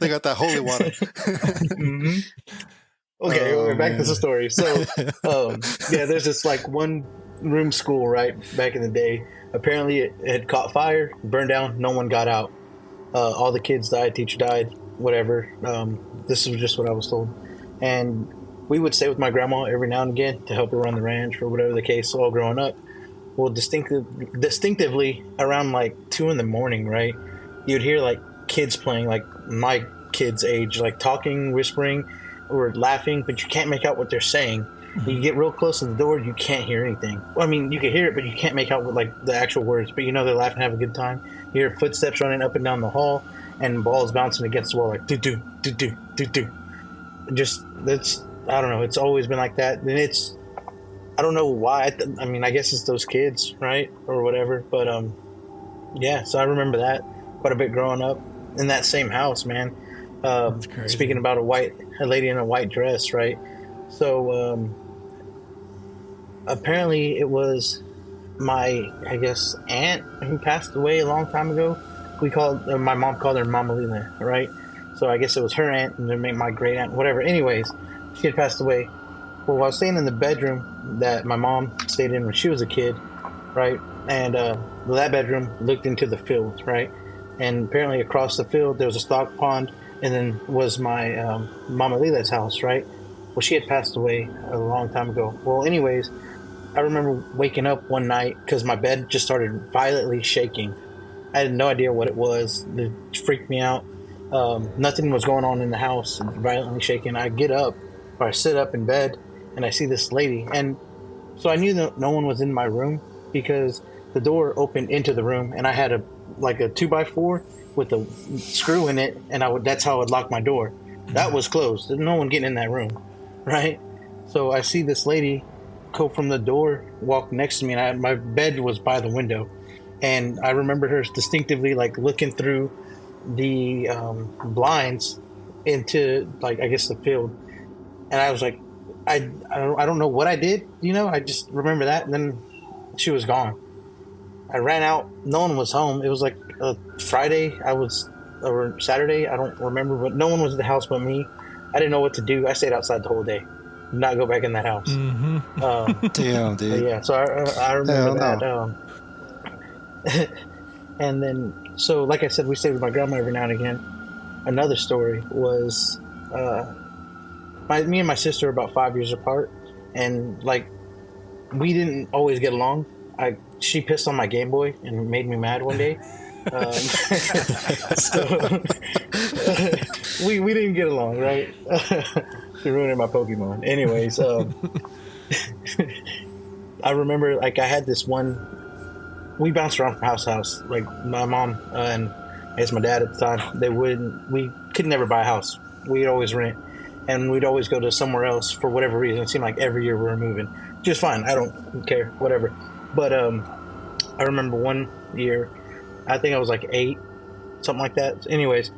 got that holy water. Mm-hmm. Okay, back to the story. So, there's this like one room school, right? Back in the day. Apparently it had caught fire, burned down, no one got out. All the kids died, teacher died, whatever. This is just what I was told. And we would stay with my grandma every now and again to help her run the ranch or whatever the case, all growing up. Well, distinctively around like 2 a.m, right? You'd hear like kids playing, like my kids' age, like talking, whispering, or laughing, but you can't make out what they're saying. You get real close to the door, you can't hear anything. Well, I mean, you can hear it, but you can't make out what, like, the actual words. But you know they're laughing, having a good time. You hear footsteps running up and down the hall, and balls bouncing against the wall, like do. Just that's, I don't know. It's always been like that, and it's, I don't know why. I mean, I guess it's those kids, right, or whatever. But yeah. So I remember that quite a bit growing up in that same house, man. Speaking about a lady in a white dress, right? So apparently it was my, I guess, aunt who passed away a long time ago. My mom called her Mama Lila, right? So I guess it was her aunt and then my great aunt, whatever. Anyways, she had passed away. Well, I was staying in the bedroom that my mom stayed in when she was a kid, right? And that bedroom looked into the field, right? And apparently across the field there was a stock pond, and then was my Mama Lila's house, right? Well, she had passed away a long time ago. Well, anyways, I remember waking up one night because my bed just started violently shaking. I had no idea what it was. It freaked me out. Nothing was going on in the house, violently shaking. I get up, or I sit up in bed, and I see this lady. And so I knew that no one was in my room because the door opened into the room, and I had a 2x4 with a screw in it, and that's how I would lock my door. That was closed. There's no one getting in that room, right? So I see this lady go from the door, walk next to me, and my bed was by the window. And I remember her distinctively, like, looking through the blinds into, like, I guess the field. And I was like, I don't know what I did, I just remember that. And then she was gone. I ran out. No one was home. It was like a Friday. Or Saturday. I don't remember, but no one was at the house but me. I didn't know what to do. I stayed outside the whole day. Not go back in that house. Mm-hmm. Damn, dude. Yeah, so I remember that. And then, so like I said, we stayed with my grandma every now and again. Another story was me and my sister are about 5 years apart, and like we didn't always get along. She pissed on my Game Boy and made me mad one day. So we didn't get along, right? She ruined my Pokemon. Anyways, I remember like I had this one. We bounced around from house to house. Like my mom and I guess my dad at the time, we could never buy a house. We'd always rent, and we'd always go to somewhere else for whatever reason. It seemed like every year we were moving. Just fine. I don't care. Whatever. But I remember one year, I think I was like 8, something like that. Anyways,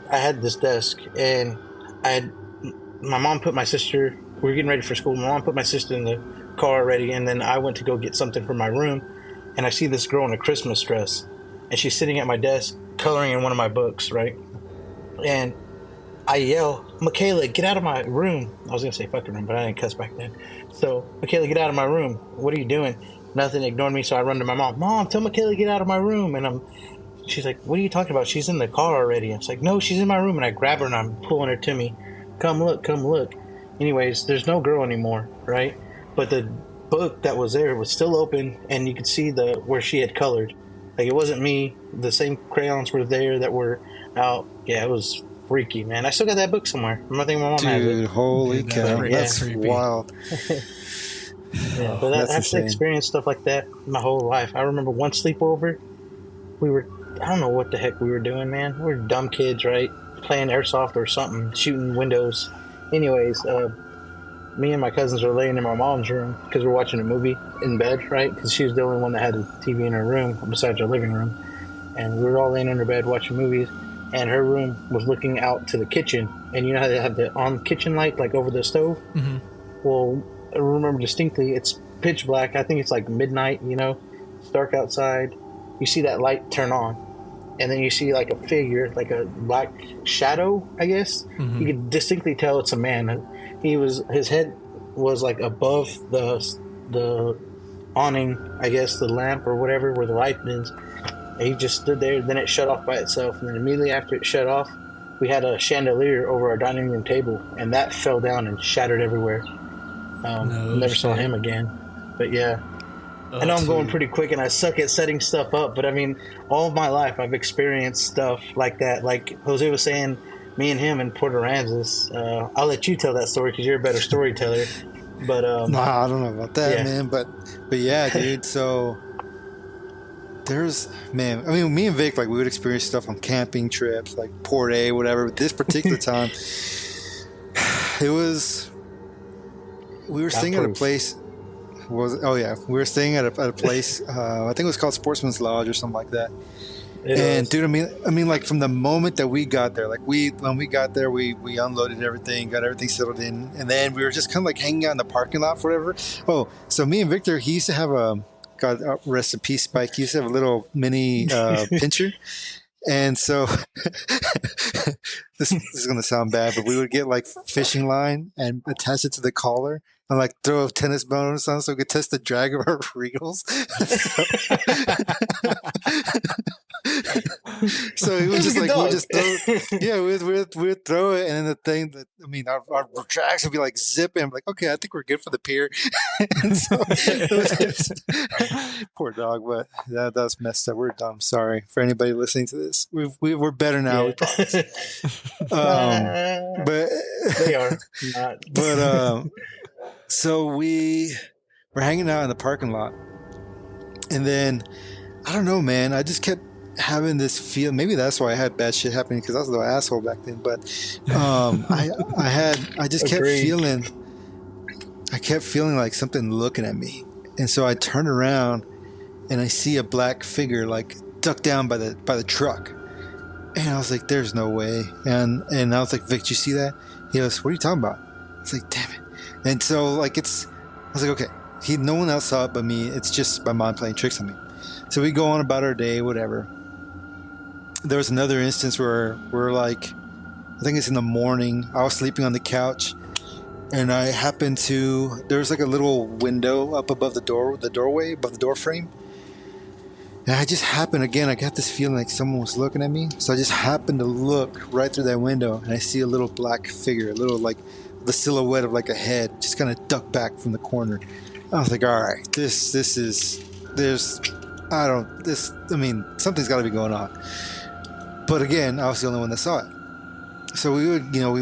I had this desk, and my mom put my sister, we were getting ready for school. My mom put my sister in the car already, and then I went to go get something from my room, and I see this girl in a Christmas dress, and she's sitting at my desk coloring in one of my books, right? And I yell, "Michaela, get out of my room." I was going to say fucking room, but I didn't cuss back then. So, "Michaela, get out of my room. What are you doing?" Nothing, ignored me, so I run to my mom. "Mom, tell Michaela to get out of my room." And she's like, "What are you talking about? She's in the car already." I was like, "No, she's in my room." And I grab her and I'm pulling her to me. come look, come look. Anyways, there's no girl anymore, right? But the book that was there was still open, and you could see where she had colored. Like, it wasn't me. The same crayons were there that were out. Yeah, it was freaky, man. I still got that book somewhere. I think my mom has it. Dude, holy cow. That's wild. Yeah, but I've experienced stuff like that my whole life. I remember one sleepover. I don't know what the heck we were doing, man. We were dumb kids, right? Playing airsoft or something, shooting windows. Anyways, me and my cousins were laying in my mom's room because we're watching a movie in bed, right? Because she was the only one that had a TV in her room besides our living room. And we were all laying in her bed watching movies. And her room was looking out to the kitchen. And you know how they have the kitchen light, like over the stove? Mm-hmm. Well, I remember distinctly, it's pitch black. I think it's like midnight, you know? It's dark outside. You see that light turn on. And then you see like a figure, like a black shadow, I guess. Mm-hmm. You can distinctly tell it's a man. His head was like above the awning, I guess, the lamp or whatever where the light is. And he just stood there. Then it shut off by itself. And then immediately after it shut off, we had a chandelier over our dining room table, and that fell down and shattered everywhere. Never saw him again. But yeah. I know I'm going pretty quick and I suck at setting stuff up, but I mean, all of my life I've experienced stuff like that. Like Jose was saying, me and him in Port Aransas. I'll let you tell that story because you're a better storyteller. But I don't know about that, man. But yeah, dude. So me and Vic, like we would experience stuff on camping trips, like Port A, whatever. But this particular time, we were staying at a place. We were staying at a place. I think it was called Sportsman's Lodge or something like that. Dude, I mean, like from the moment that we got there, like when we got there, we unloaded everything, got everything settled in, and then we were just kind of like hanging out in the parking lot, forever. Oh, so me and Victor, he used to have God rest in peace, Spike. He used to have a little mini pincher. And so this is going to sound bad, but we would get like fishing line and attach it to the collar and like throw a tennis ball or something so we could test the drag of our reels. So it was just like, we'd throw it. And then the thing that, I mean, our tracks would be like zipping. I'm like, okay, I think we're good for the pier. And so poor dog, but that was messed up. We're dumb. Sorry for anybody listening to this. We're better now. Yeah. But they are not. But so we were hanging out in the parking lot, and then I don't know, man. I just kept having this feel. Maybe that's why I had bad shit happening because I was a little asshole back then. But I just kept feeling. I kept feeling like something looking at me, and so I turned around, and I see a black figure like ducked down by the truck. And I was like, there's no way. And I was like, Vic, did you see that? He goes, what are you talking about? I was like, damn it. And so like I was like, okay, no one else saw it but me. It's just my mind playing tricks on me. So we go on about our day, whatever. There was another instance where we're like, I think it's in the morning. I was sleeping on the couch, and I happened to, there's like a little window up above the doorway, above the door frame. And I just happened, again, I got this feeling like someone was looking at me. So I just happened to look right through that window, and I see a little black figure, a little like the silhouette of like a head, just kind of ducked back from the corner. I was like, all right, something's got to be going on. But again, I was the only one that saw it. So we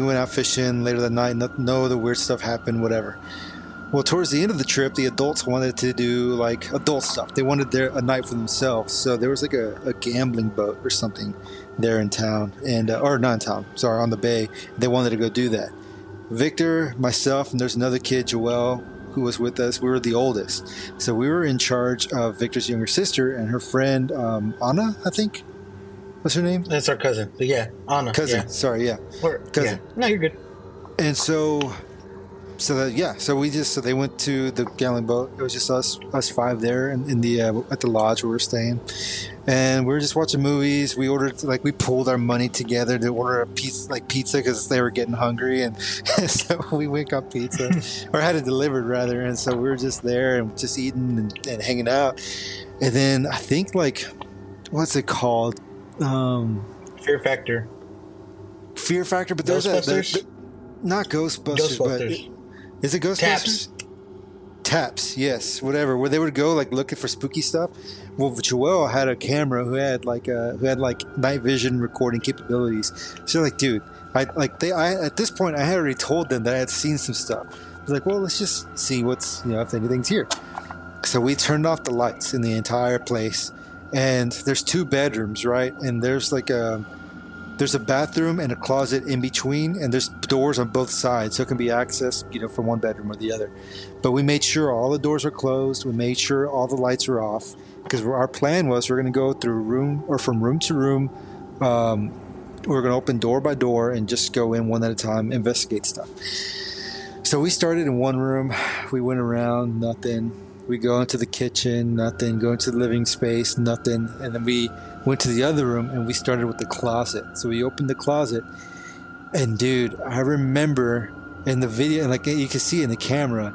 went out fishing later that night. No other weird stuff happened, whatever. Well, towards the end of the trip, the adults wanted to do like adult stuff. They wanted a night for themselves. So there was like a gambling boat or something there in town, or not in town, sorry, on the bay. They wanted to go do that. Victor, myself, and there's another kid, Joelle, who was with us. We were the oldest. So we were in charge of Victor's younger sister and her friend, Anna, I think. What's her name? That's our cousin. But yeah, Anna. Cousin. Yeah. Sorry, yeah. Cousin. Yeah. No, you're good. And so they went to the gambling boat. It was just us five there in the at the lodge where we were staying, and we were just watching movies. We ordered, like, we pulled our money together to order a pizza because they were getting hungry, and so we went got pizza or had it delivered rather. And so we were just there and just eating and hanging out. And then I think, like, what's it called? Fear Factor. But there's not Ghostbusters, but is it Ghostbusters? Taps, yes, whatever. Where they would go like looking for spooky stuff. Well, Joel had a camera who had like night vision recording capabilities. So like, dude, I at this point I had already told them that I had seen some stuff. I was like, well, let's just see what's if anything's here. So we turned off the lights in the entire place, and there's 2 bedrooms, right? And there's like there's a bathroom and a closet in between, and there's doors on both sides, so it can be accessed, from one bedroom or the other. But we made sure all the doors are closed. We made sure all the lights are off, because our plan was we're going to go from room to room. We're going to open door by door and just go in one at a time, investigate stuff. So we started in one room. We went around, nothing. We go into the kitchen, nothing. Go into the living space, nothing. And then we went to the other room, and we started with the closet. So we opened the closet, and dude, I remember in the video, and like you can see in the camera,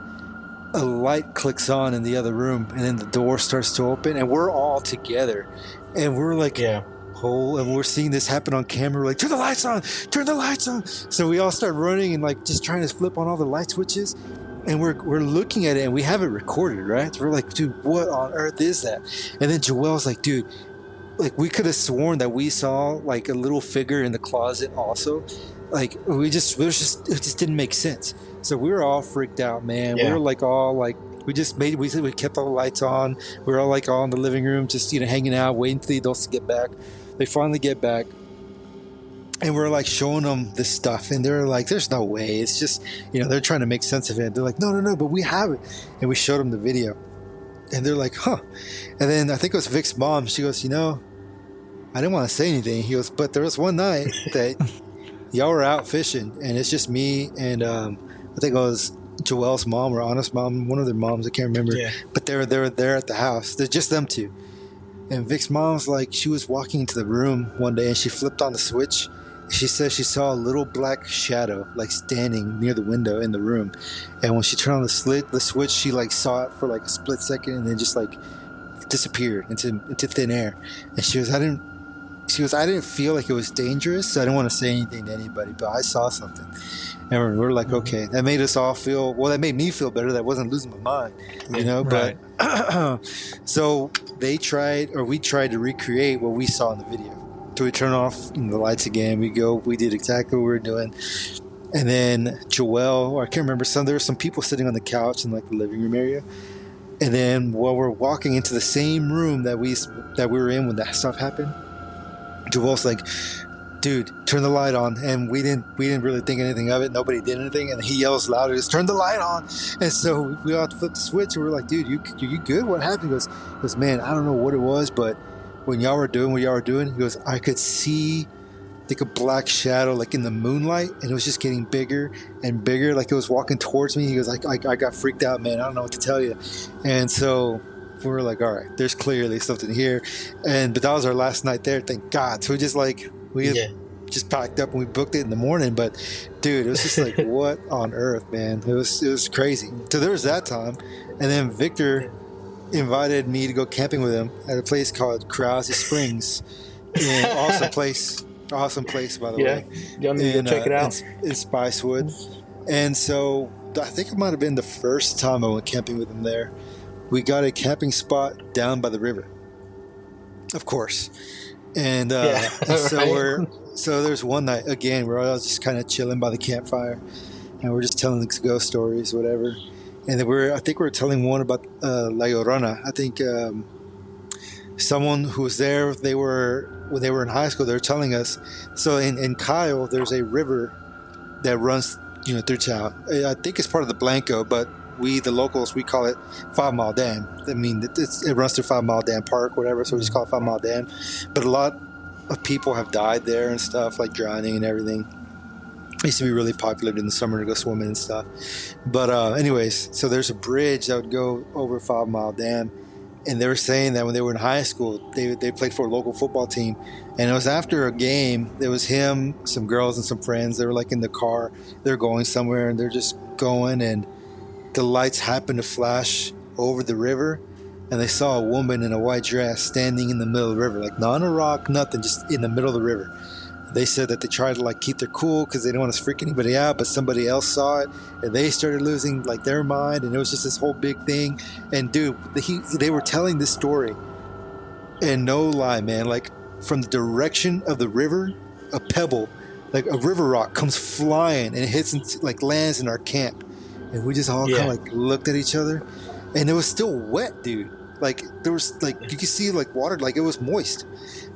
a light clicks on in the other room, and then the door starts to open, and we're all together, and we're like, and we're seeing this happen on camera. We're like, turn the lights on. So we all start running and like just trying to flip on all the light switches. And we're looking at it, and we have it recorded, right? So we're like, dude, what on earth is that? And then Joel's like, dude, like we could have sworn that we saw like a little figure in the closet also. Like it just didn't make sense. So we were all freaked out, man. We were like all like, we kept all the lights on. We were all like all in the living room, just hanging out, waiting for the adults to get back. They finally get back. And we're like showing them this stuff, and they're like, there's no way. It's just, they're trying to make sense of it. They're like, no, but we have it. And we showed them the video, and they're like, huh. And then I think it was Vic's mom. She goes, I didn't want to say anything. He goes, but there was one night that y'all were out fishing, and it's just me and I think it was Joel's mom or Anna's mom, one of their moms. I can't remember. Yeah. But they were there at the house. They're just them 2. And Vic's mom's like, she was walking into the room one day, and she flipped on the switch. She says she saw a little black shadow like standing near the window in the room, and when she turned on the switch, she like saw it for like a split second, and then just like disappeared into thin air. And she goes, I didn't feel like it was dangerous, so I didn't want to say anything to anybody, but I saw something. And we're like, okay, that made us all feel, well, that made me feel better that I wasn't losing my mind, right. But so we tried to recreate what we saw in the video. So we turn off the lights again. We did exactly what we were doing. And then Joel, I can't remember, there were some people sitting on the couch in like the living room area. And then while we're walking into the same room that we were in when that stuff happened, Joel's like, dude, turn the light on. And we didn't really think anything of it. Nobody did anything. And he yells louder, just turn the light on. And so we all have to flip the switch, and we're like, dude, you good? What happened? He goes, man, I don't know what it was, but when y'all were doing what y'all were doing, he goes, I could see like a black shadow like in the moonlight, and it was just getting bigger and bigger, like it was walking towards me. He goes, I got freaked out, man. I don't know what to tell you. And so we were like, all right, there's clearly something here. But that was our last night there, thank God. So we just just packed up and we booked it in the morning. But dude, it was just like, what on earth, man? It was crazy. So there was that time. And then Victor invited me to go camping with him at a place called Krause Springs. Awesome place, by the way. Y'all need to go check it out. In Spicewood. And so I think it might have been the first time I went camping with him there. We got a camping spot down by the river, of course. And so there's one night, again, where I was just kind of chilling by the campfire, and we're just telling ghost stories, whatever. And then I think we were telling one about La Llorona. I think someone who was there, when they were in high school, they were telling us. So in Kyle, there's a river that runs, through town. I think it's part of the Blanco, but the locals, we call it 5 Mile Dam. I mean, it runs through 5 Mile Dam Park, whatever. So we just call it 5 Mile Dam. But a lot of people have died there and stuff, like drowning and everything. It used to be really popular in the summer to go swimming and stuff. But anyways, so there's a bridge that would go over 5 Mile Dam. And they were saying that when they were in high school, they played for a local football team. And it was after a game, there was him, some girls and some friends. They were like in the car. They're going somewhere, and they're just going. And the lights happened to flash over the river. And they saw a woman in a white dress standing in the middle of the river. Like not on a rock, nothing, just in the middle of the river. they said that they tried to like keep their cool because they didn't want to freak anybody out, but somebody else saw it and they started losing like their mind, and it was just this whole big thing. And dude, they were telling this story, and no lie, man, like from the direction of the river, a pebble, like a river rock, comes flying and it hits into, like lands in our camp, and we just all kind of like looked at each other, and it was still wet, dude. Like there was like you could see like water, like it was moist,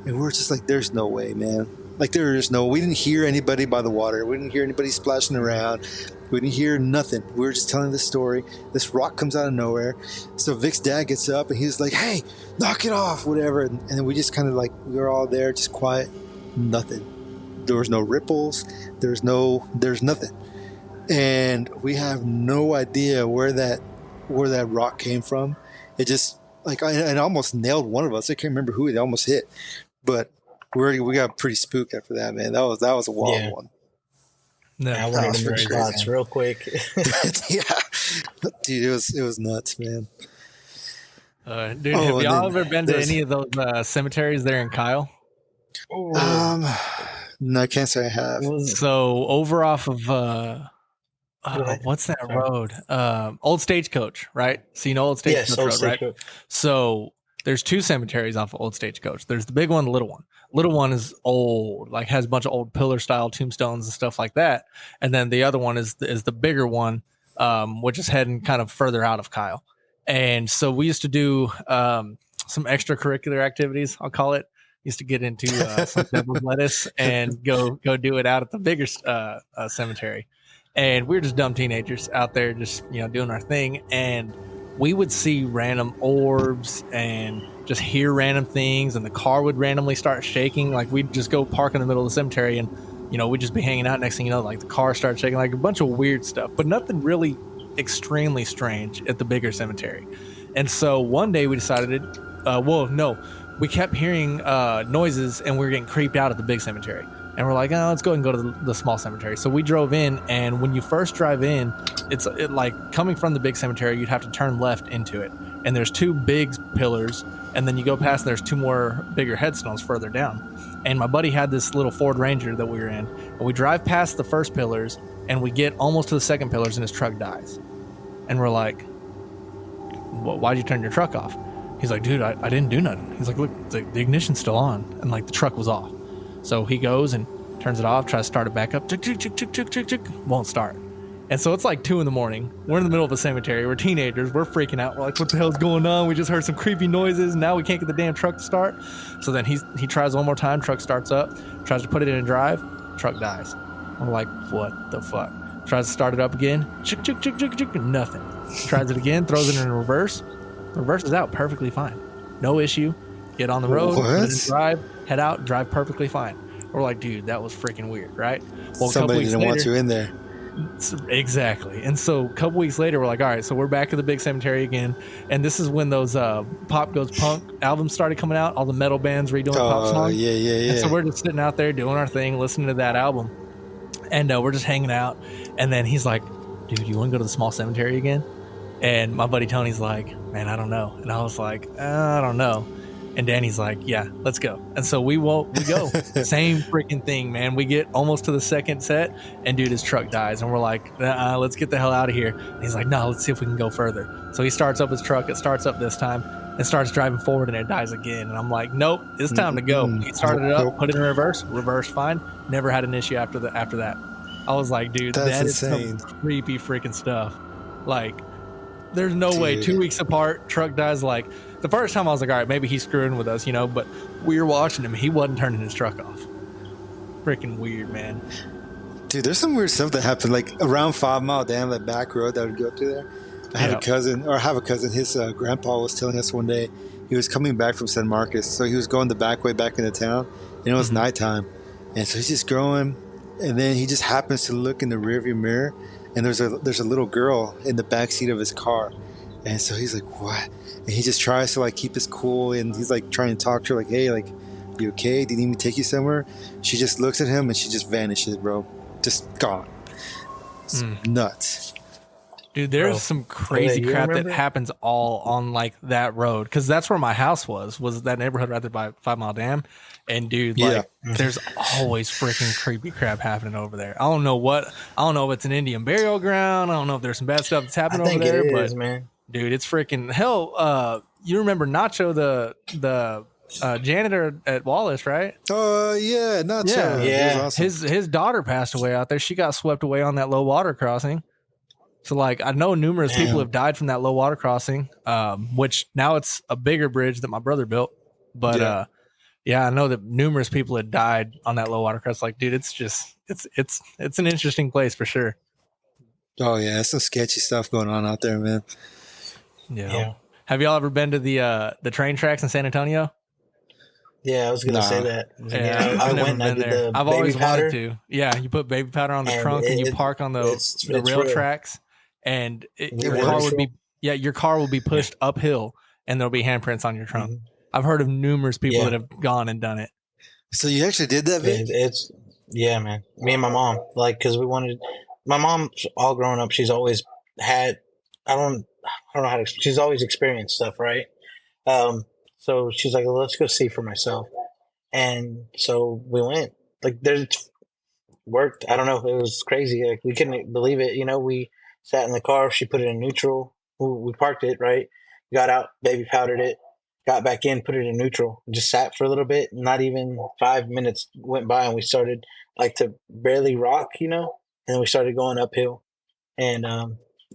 and we were just like, "There's no way, man." Like there is no. We didn't hear anybody by the water. We didn't hear anybody splashing around. We didn't hear nothing. We were just telling this story. This rock comes out of nowhere. So Vic's dad gets up and he's like, "Hey, knock it off," whatever. And then we just kind of like we were all there, just quiet, nothing. There was no ripples. There's nothing, and we have no idea where that rock came from. It just like it almost nailed one of us. I can't remember who it almost hit, but we got pretty spooked after that, man. That was a wild one. No, I wanted to move spots real quick. Yeah, dude, it was nuts, man. Dude, have y'all ever been to any of those cemeteries there in Kyle? No, I can't say I have. So over off of what's that road? Old Stagecoach, right? So you know Old Stagecoach Road, right? So there's two cemeteries off of Old Stagecoach. There's the big one, the little one. Little one is old, like has a bunch of old pillar style tombstones and stuff like that. And then the other one is the bigger one, which is heading kind of further out of Kyle. And so we used to do some extracurricular activities, I'll call it. Used to get into some devil's lettuce and go do it out at the bigger cemetery. And we were just dumb teenagers out there just, doing our thing. And we would see random orbs and just hear random things, and the car would randomly start shaking. Like we'd just go park in the middle of the cemetery and, we'd just be hanging out. Next thing you know, like the car started shaking, like a bunch of weird stuff, but nothing really extremely strange at the bigger cemetery. And so one day we decided, we kept hearing noises and we were getting creeped out at the big cemetery. And we're like, let's go ahead and go to the small cemetery. So we drove in, and when you first drive in, it's like coming from the big cemetery, you'd have to turn left into it. And there's two big pillars, and then you go past, and there's two more bigger headstones further down. And my buddy had this little Ford Ranger that we were in, and we drive past the first pillars, and we get almost to the second pillars, and his truck dies. And we're like, why'd you turn your truck off? He's like, dude, I didn't do nothing. He's like, look, the ignition's still on, and like the truck was off. So he goes and turns it off, tries to start it back up, won't start. And so it's like 2 a.m. We're in the middle of a cemetery. We're teenagers. We're freaking out. We're like, what the hell's going on? We just heard some creepy noises. Now we can't get the damn truck to start. So then he tries one more time. Truck starts up, tries to put it in drive. Truck dies. I'm like, what the fuck? Tries to start it up again. Nothing. Tries it again, throws it in reverse. Reverses out perfectly fine. No issue. Get on the road, put it in drive, head out, drive perfectly fine. We're like, dude, that was freaking weird, right? Well, somebody didn't want you in there. Exactly. And so a couple weeks later, we're like, all right, so we're back at the big cemetery again. And this is when those Pop Goes Punk albums started coming out, all the metal bands redoing pop songs. Yeah. And so we're just sitting out there doing our thing, listening to that album. And we're just hanging out. And then he's like, dude, you want to go to the small cemetery again? And my buddy Tony's like, man, I don't know. And I was like, I don't know. And Danny's like, yeah, let's go. And so we go. Same freaking thing, man. We get almost to the second set, and dude, his truck dies. And we're like, let's get the hell out of here. And he's like, no, let's see if we can go further. So he starts up his truck. It starts up this time and starts driving forward, and it dies again. And I'm like, nope, it's time to go. He started it up, put it in reverse fine. Never had an issue after that. I was like, dude, that is some creepy freaking stuff. Like, there's no way. 2 weeks apart, truck dies. Like, the first time I was like, all right, maybe he's screwing with us, but we were watching him. He wasn't turning his truck off. Freaking weird, man. Dude, there's some weird stuff that happened, like around 5 Mile down that back road that would go through there. I have a cousin, his grandpa was telling us one day he was coming back from San Marcos. So he was going the back way back into town, and it was nighttime. And so he's just going, and then he just happens to look in the rearview mirror, and there's a little girl in the back seat of his car. And so he's like, what? And he just tries to like keep his cool, and he's like trying to talk to her, like, hey, like, you okay? Do you need me to take you somewhere? She just looks at him and she just vanishes, bro. Just gone. It's nuts. Dude, there's some crazy crap that happens all on like that road, because that's where my house was that neighborhood right there by 5 Mile Dam. And dude, like there's always freaking creepy crap happening over there. I don't know if it's an Indian burial ground. I don't know if there's some bad stuff that's happening over there. It is, man. Dude, it's freaking hell. You remember Nacho, the janitor at Wallace, right? Oh yeah, Nacho. Yeah. Awesome. His daughter passed away out there. She got swept away on that low water crossing. So, like, I know numerous people have died from that low water crossing, which now it's a bigger bridge that my brother built. But, I know that numerous people had died on that low water crossing. Like, dude, it's just, it's an interesting place for sure. Oh, yeah. There's some sketchy stuff going on out there, man. Yeah. Have y'all ever been to the train tracks in San Antonio? Yeah, I was going to say that. Yeah, I went and I did the I've baby always powder. wanted to. Yeah, you put baby powder on the trunk and you park on the rail tracks. And your car will be pushed uphill, and there'll be handprints on your trunk. Mm-hmm. I've heard of numerous people that have gone and done it. So you actually did that, Vic? Man. Me and my mom, like, because my mom's all growing up. She's always had, I don't know how to. She's always experienced stuff, right? So she's like, well, let's go see for myself. And so we went. Like, there's worked. I don't know. It was crazy. Like, we couldn't believe it. You know, we sat in the car. She put it in neutral. We parked it, right? Got out, baby powdered it, got back in, put it in neutral, just sat for a little bit. Not even 5 minutes went by, and we started like to barely rock, you know? And then we started going uphill. And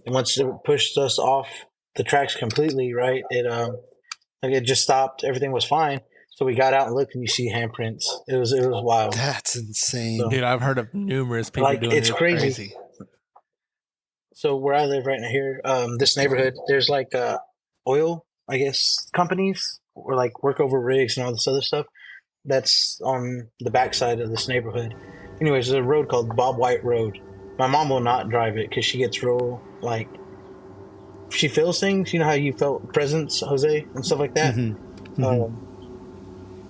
once it pushed us off the tracks completely, right? It just stopped. Everything was fine. So we got out and looked, and you see handprints. It was wild. That's insane. So, dude, I've heard of numerous people doing it. It's crazy. So where I live right now here, this neighborhood, there's like oil, I guess, companies or like workover rigs and all this other stuff. That's on the backside of this neighborhood. Anyways, there's a road called Bob White Road. My mom will not drive it because she gets real, like, she feels things. You know how you felt presence, Jose, and stuff like that? Mm-hmm.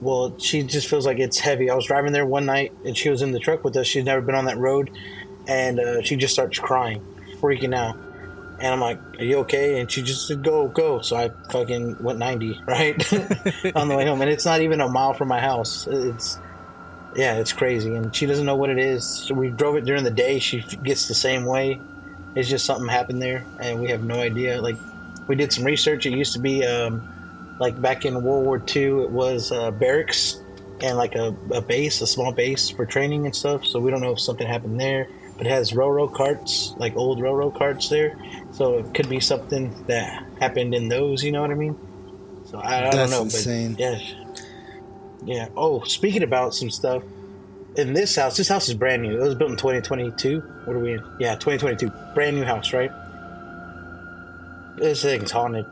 Well, she just feels like it's heavy. I was driving there one night, and she was in the truck with us. She's never been on that road, and she just starts crying, freaking out. And I'm like, are you okay? And she just said, go. So I fucking went 90, right? On the way home. And it's not even a mile from my house. It's crazy. And she doesn't know what it is. So we drove it during the day. She gets the same way. It's just something happened there, and we have no idea. Like, we did some research. It used to be, like, back in World War II, it was barracks and, like, a base, a small base for training and stuff. So we don't know if something happened there. But it has railroad carts, like old railroad carts there. So it could be something that happened in those, you know what I mean? So I don't know. Insane. But yeah. Oh, speaking about some stuff, in this house is brand new. It was built in 2022. What are we in? Yeah, 2022. Brand new house, right? This thing's haunted.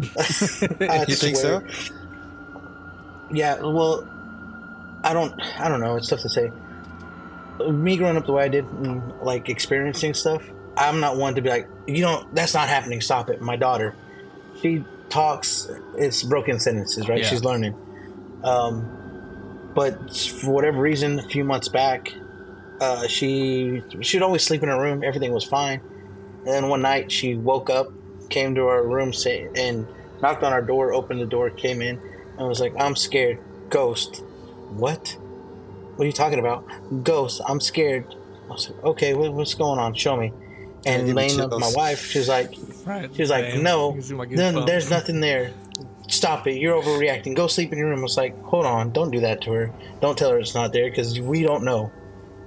You think so? Yeah, well, I don't know. It's tough to say. Me growing up the way I did, and, like, experiencing stuff, I'm not one to be like, that's not happening, stop it. My daughter, she talks, it's broken sentences, right? Yeah. She's learning. But for whatever reason, a few months back, she'd always sleep in her room. Everything was fine. And then one night she woke up, came to our room and knocked on our door, opened the door, came in, and was like, I'm scared. Ghost. What? What are you talking about? Ghost. I'm scared. I was like, okay, what's going on? Show me. And laying up my wife, she was like, no, there's nothing there. Stop it. You're overreacting. Go sleep in your room. I was like, hold on. Don't do that to her. Don't tell her it's not there because we don't know.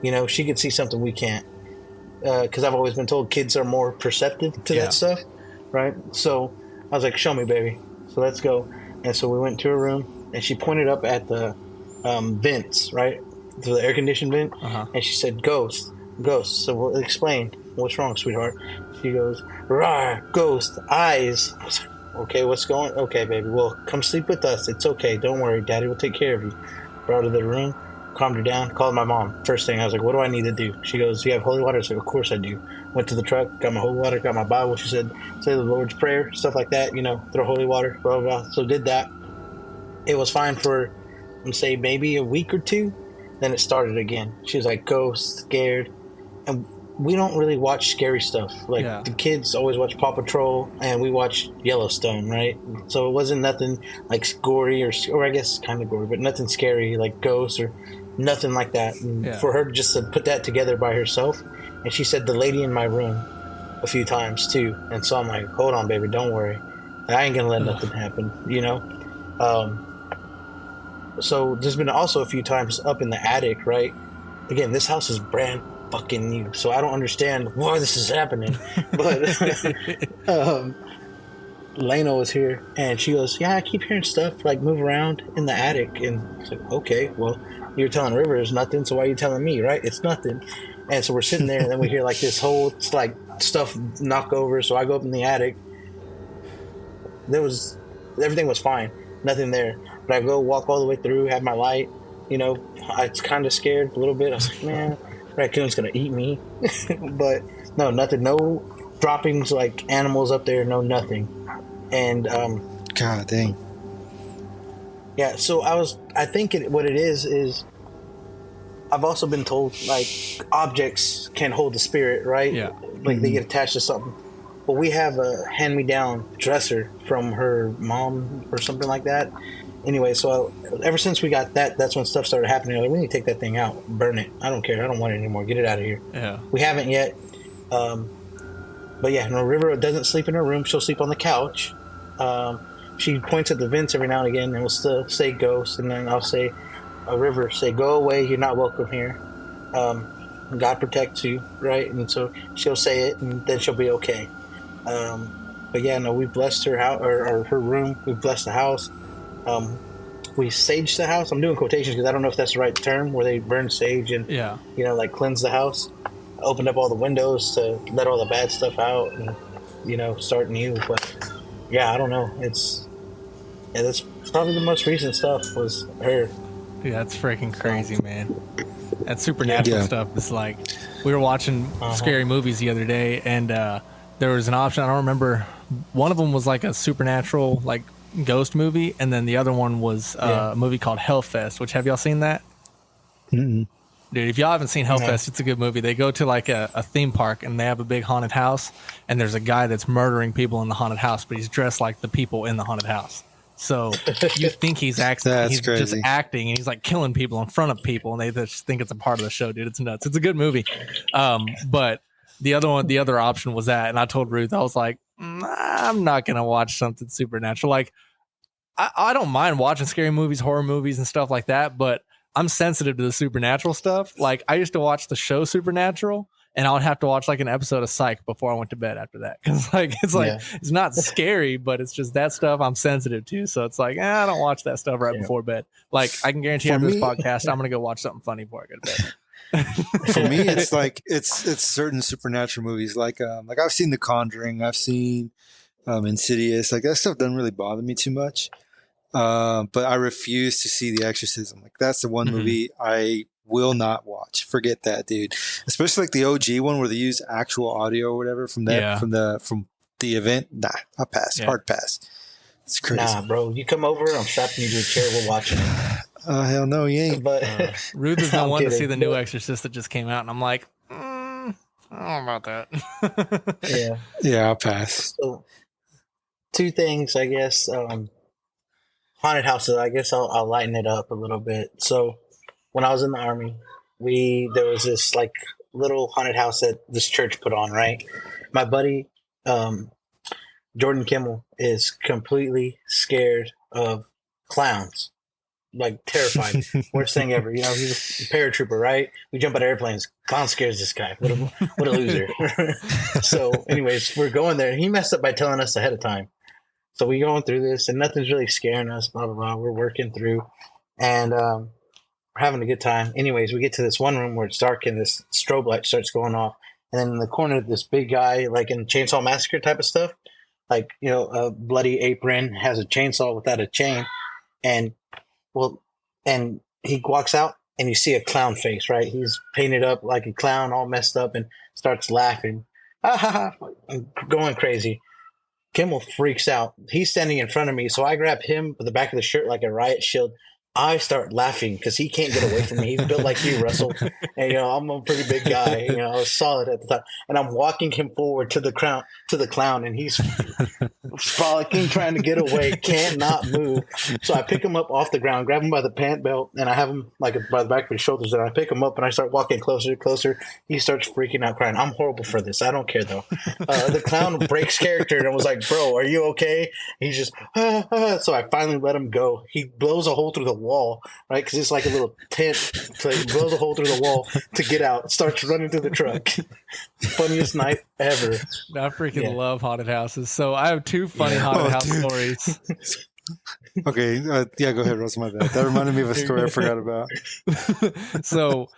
You know, she could see something we can't. Because I've always been told kids are more perceptive to that stuff, right? So I was like, show me, baby. So let's go. And so we went to her room, and she pointed up at the vents, right? To the air conditioned vent, and she said, ghost. So we'll explain. What's wrong, sweetheart? She goes, rawr, ghost, eyes. I was like, okay, what's going on? Okay, baby, well, come sleep with us. It's okay. Don't worry. Daddy will take care of you. Brought her to the room, calmed her down, called my mom. First thing, I was like, what do I need to do? She goes, do you have holy water? I said, of course I do. Went to the truck, got my holy water, got my Bible. She said, say the Lord's Prayer, stuff like that, throw holy water, blah, blah, blah. So did that. It was fine for, say, maybe a week or two. Then it started again. She was like, ghost, scared. And we don't really watch scary stuff. Like the kids always watch Paw Patrol, and we watch Yellowstone, right? So it wasn't nothing like gory or I guess kind of gory, but nothing scary like ghosts or nothing like that. And for her just to put that together by herself, and she said the lady in my room a few times too. And so I'm like, hold on, baby, don't worry, I ain't gonna let nothing happen, you know. So there's been also a few times up in the attic, right? Again, this house is brand fucking new, so I don't understand why this is happening. But Leno was here, and she goes, "Yeah, I keep hearing stuff like move around in the attic." And it's like, okay, well, you're telling River it's nothing, so why are you telling me, right? It's nothing. And so we're sitting there, and then we hear like this whole like stuff knock over. So I go up in the attic. Everything was fine, nothing there. But I go walk all the way through, have my light. You know, I was kind of scared a little bit. I was like, man, raccoon's gonna eat me. But no, nothing, no droppings like animals up there, no nothing. And God dang. Yeah, so I think what it is I've also been told like objects can hold the spirit, right? Yeah. Like they get attached to something. But we have a hand-me-down dresser from her mom or something like that. Anyway, so ever since we got that, that's when stuff started happening. Like, we need to take that thing out, burn it. I don't care. I don't want it anymore. Get it out of here. Yeah. We haven't yet. But yeah, no, River doesn't sleep in her room. She'll sleep on the couch. She points at the vents every now and again and will still say ghost. And then I'll say, River, say, go away. You're not welcome here. God protects you, right? And so she'll say it, and then she'll be okay. But yeah, no, we blessed her house or her room. We blessed the house. We saged the house. I'm doing quotations because I don't know if that's the right term, where they burn sage and you know, like cleanse the house. Opened up all the windows to let all the bad stuff out, and you know, start new. But yeah, I don't know. That's probably the most recent stuff was her. Yeah, that's freaking crazy, man. That supernatural stuff is like, we were watching scary movies the other day, and there was an option. I don't remember. One of them was like a supernatural, like ghost movie, and then the other one was a movie called Hellfest. Which, have y'all seen that? Mm-hmm. Dude, if y'all haven't seen Hellfest, it's a good movie. They go to like a theme park, and they have a big haunted house, and there's a guy that's murdering people in the haunted house, but he's dressed like the people in the haunted house. So you think he's acting, he's crazy. just acting, and he's like killing people in front of people, and they just think it's a part of the show, dude. It's nuts. It's a good movie. But the other option was that, and I told Ruth, I was like, I'm not gonna watch something supernatural. Like, I don't mind watching scary movies, horror movies, and stuff like that, but I'm sensitive to the supernatural stuff. Like, I used to watch the show Supernatural, and I would have to watch like an episode of Psych before I went to bed after that. Cause like, it's not scary, but it's just that stuff I'm sensitive to. So it's like, I don't watch that stuff right before bed. Like, I can guarantee after this podcast, I'm going to go watch something funny before I go to bed. For me, it's like, it's certain supernatural movies. Like I've seen The Conjuring. I've seen Insidious. Like, that stuff doesn't really bother me too much. But I refuse to see The Exorcism. Like, that's the one movie I will not watch. Forget that, dude. Especially like the OG one where they use actual audio or whatever from that from the event. Nah, I'll pass. Hard pass. It's crazy. Nah, bro. You come over, I'm strapping you to a chair. We're watching it. Hell no, you ain't. But Ruth is the one to see the new Exorcist that just came out, and I'm like, I don't know about that. Yeah, I'll pass. So, two things, I guess. Haunted houses. I guess I'll lighten it up a little bit. So, when I was in the Army, there was this like little haunted house that this church put on, right? My buddy, Jordan Kimmel, is completely scared of clowns, like terrified. Worst thing ever. You know, he's a paratrooper, right? We jump out of airplanes. Clown scares this guy. What a loser. So, anyways, we're going there. He messed up by telling us ahead of time. So we're going through this, and nothing's really scaring us, blah, blah, blah. We're working through, and we're having a good time. Anyways, we get to this one room where it's dark, and this strobe light starts going off. And then in the corner, this big guy, like in Chainsaw Massacre type of stuff, like, you know, a bloody apron, has a chainsaw without a chain. And, and he walks out, and you see a clown face, right? He's painted up like a clown, all messed up, and starts laughing. Going crazy. Kimmel freaks out. He's standing in front of me, so I grab him with the back of the shirt like a riot shield. I start laughing because he can't get away from me. He's built like you, Russell. And, I'm a pretty big guy. I was solid at the time. And I'm walking him forward to the clown, and he's frolicking, trying to get away, cannot move. So I pick him up off the ground, grab him by the pant belt, and I have him like by the back of his shoulders. And I pick him up, and I start walking closer, closer. He starts freaking out, crying. I'm horrible for this. I don't care, though. The clown breaks character and was like, bro, are you okay? He's just, So I finally let him go. He blows a hole through the wall, right? Because it's like a little tent. So he blows a hole through the wall to get out, starts running through the truck. Funniest night ever. I freaking love haunted houses. So I have two funny haunted house stories. Okay, go ahead, Russell. My bad. That reminded me of a story I forgot about. So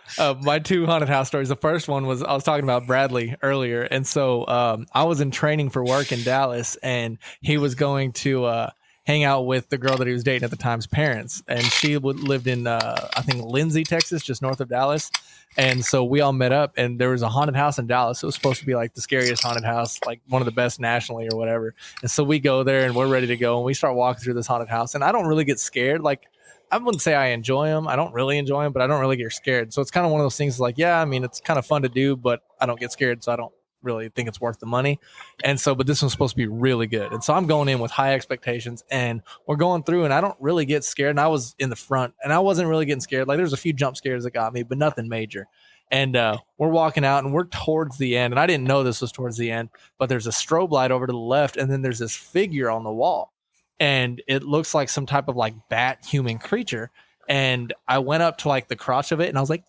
my two haunted house stories. The first one was I was talking about Bradley earlier, and so I was in training for work in Dallas, and he was going to hang out with the girl that he was dating at the time's parents, and she lived in I think Lindsay, Texas, just north of Dallas. And so we all met up, and there was a haunted house in Dallas. It was supposed to be like the scariest haunted house, like one of the best nationally or whatever. And so we go there and we're ready to go, and we start walking through this haunted house. And I don't really get scared. Like, I wouldn't say I enjoy them. I don't really enjoy them, but I don't really get scared. So it's kind of one of those things like, yeah, I mean, it's kind of fun to do, but I don't get scared. So I don't really think it's worth the money. And so, but this one's supposed to be really good. And so I'm going in with high expectations, and we're going through, and I don't really get scared. And I was in the front, and I wasn't really getting scared. Like, there's a few jump scares that got me, but nothing major. And we're walking out, and we're towards the end. And I didn't know this was towards the end, but there's a strobe light over to the left, and then there's this figure on the wall, and it looks like some type of like bat human creature. And I went up to like the crotch of it, and I was like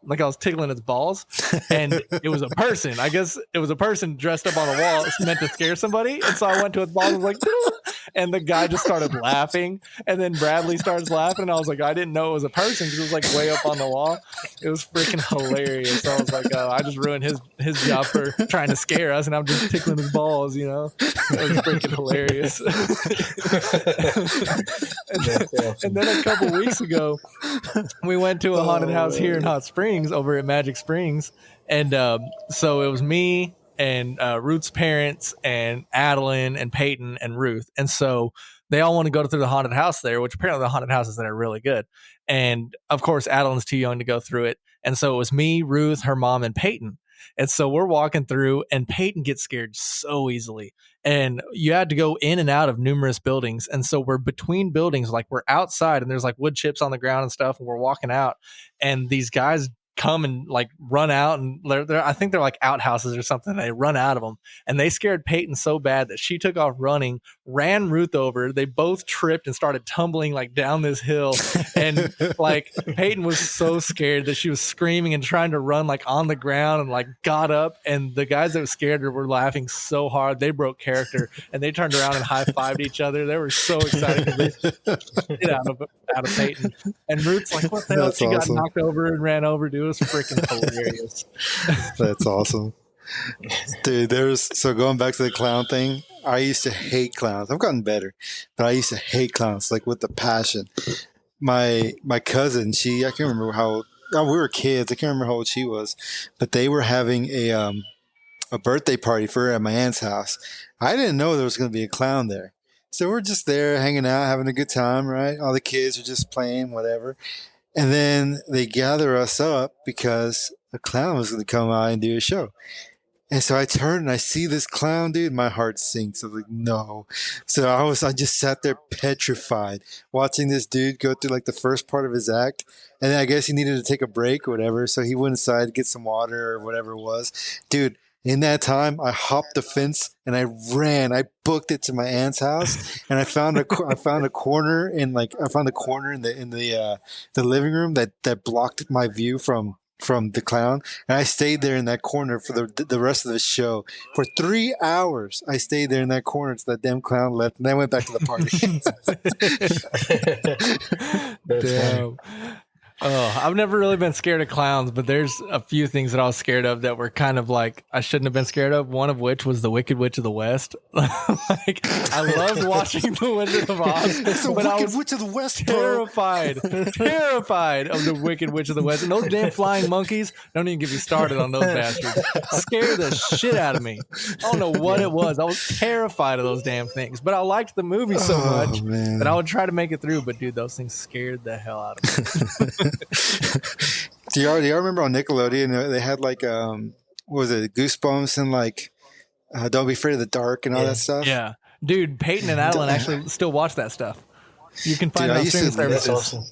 I was tickling its balls, and it was a person. I guess it was a person dressed up on the wall. It's meant to scare somebody. And so I went to its balls and was like, and the guy just started laughing. And then Bradley starts laughing. And I was like, I didn't know it was a person because it was like way up on the wall. It was freaking hilarious. So I was like, I just ruined his job for trying to scare us, and I'm just tickling his balls, It was freaking hilarious. And then a couple weeks ago, we went to a haunted house here in Hot Springs, over at Magic Springs. And so it was me and Ruth's parents and Adeline and Peyton and Ruth. And so they all want to go through the haunted house there, which apparently the haunted houses that are really good. And of course, Adeline's too young to go through it. And so it was me, Ruth, her mom, and Peyton. And so we're walking through, and Peyton gets scared so easily. And you had to go in and out of numerous buildings. And so we're between buildings, like we're outside, and there's like wood chips on the ground and stuff. And we're walking out, and these guys come and like run out, and I think they're like outhouses or something. They run out of them, and they scared Peyton so bad that she took off running, ran Ruth over. They both tripped and started tumbling like down this hill. And like Peyton was so scared that she was screaming and trying to run like on the ground, and like got up. And the guys that scared her were laughing so hard they broke character, and they turned around and high-fived each other. They were so excited to get out of Peyton. And Ruth's like, what the hell? She got knocked over and ran over, dude. It was freaking hilarious. That's awesome. Dude, so going back to the clown thing, I used to hate clowns. I've gotten better, but I used to hate clowns like with a passion. My cousin, I can't remember how old, we were kids. I can't remember how old she was, but they were having a birthday party for her at my aunt's house. I didn't know there was going to be a clown there. So we're just there hanging out, having a good time, right? All the kids are just playing, whatever. And then they gather us up because a clown was going to come out and do a show. And so I turn and I see this clown, dude. My heart sinks. I was like, no. So I just sat there petrified watching this dude go through like the first part of his act. And then I guess he needed to take a break or whatever. So he went inside to get some water or whatever it was. Dude, in that time, I hopped the fence and I ran. I booked it to my aunt's house, and I found a corner in the living room that blocked my view from the clown, and I stayed there in that corner for the rest of the show for 3 hours. I stayed there in that corner until that damn clown left, and then I went back to the party. Damn. I've never really been scared of clowns, but there's a few things that I was scared of that were kind of like I shouldn't have been scared of. One of which was the Wicked Witch of the West. Like I loved watching The Wizard of Oz. It's the Wicked Witch of the West, terrified of the Wicked Witch of the West. And those damn flying monkeys, don't even get me started on those bastards. Scared the shit out of me. I don't know what it was. I was terrified of those damn things, but I liked the movie so much that I would try to make it through. But dude, those things scared the hell out of me. Do y'all remember on Nickelodeon they had like what was it, Goosebumps and like Don't Be Afraid of the Dark and all that stuff? Yeah, dude, Peyton and Adeline actually still watch that stuff. You can find it on streaming services. Awesome.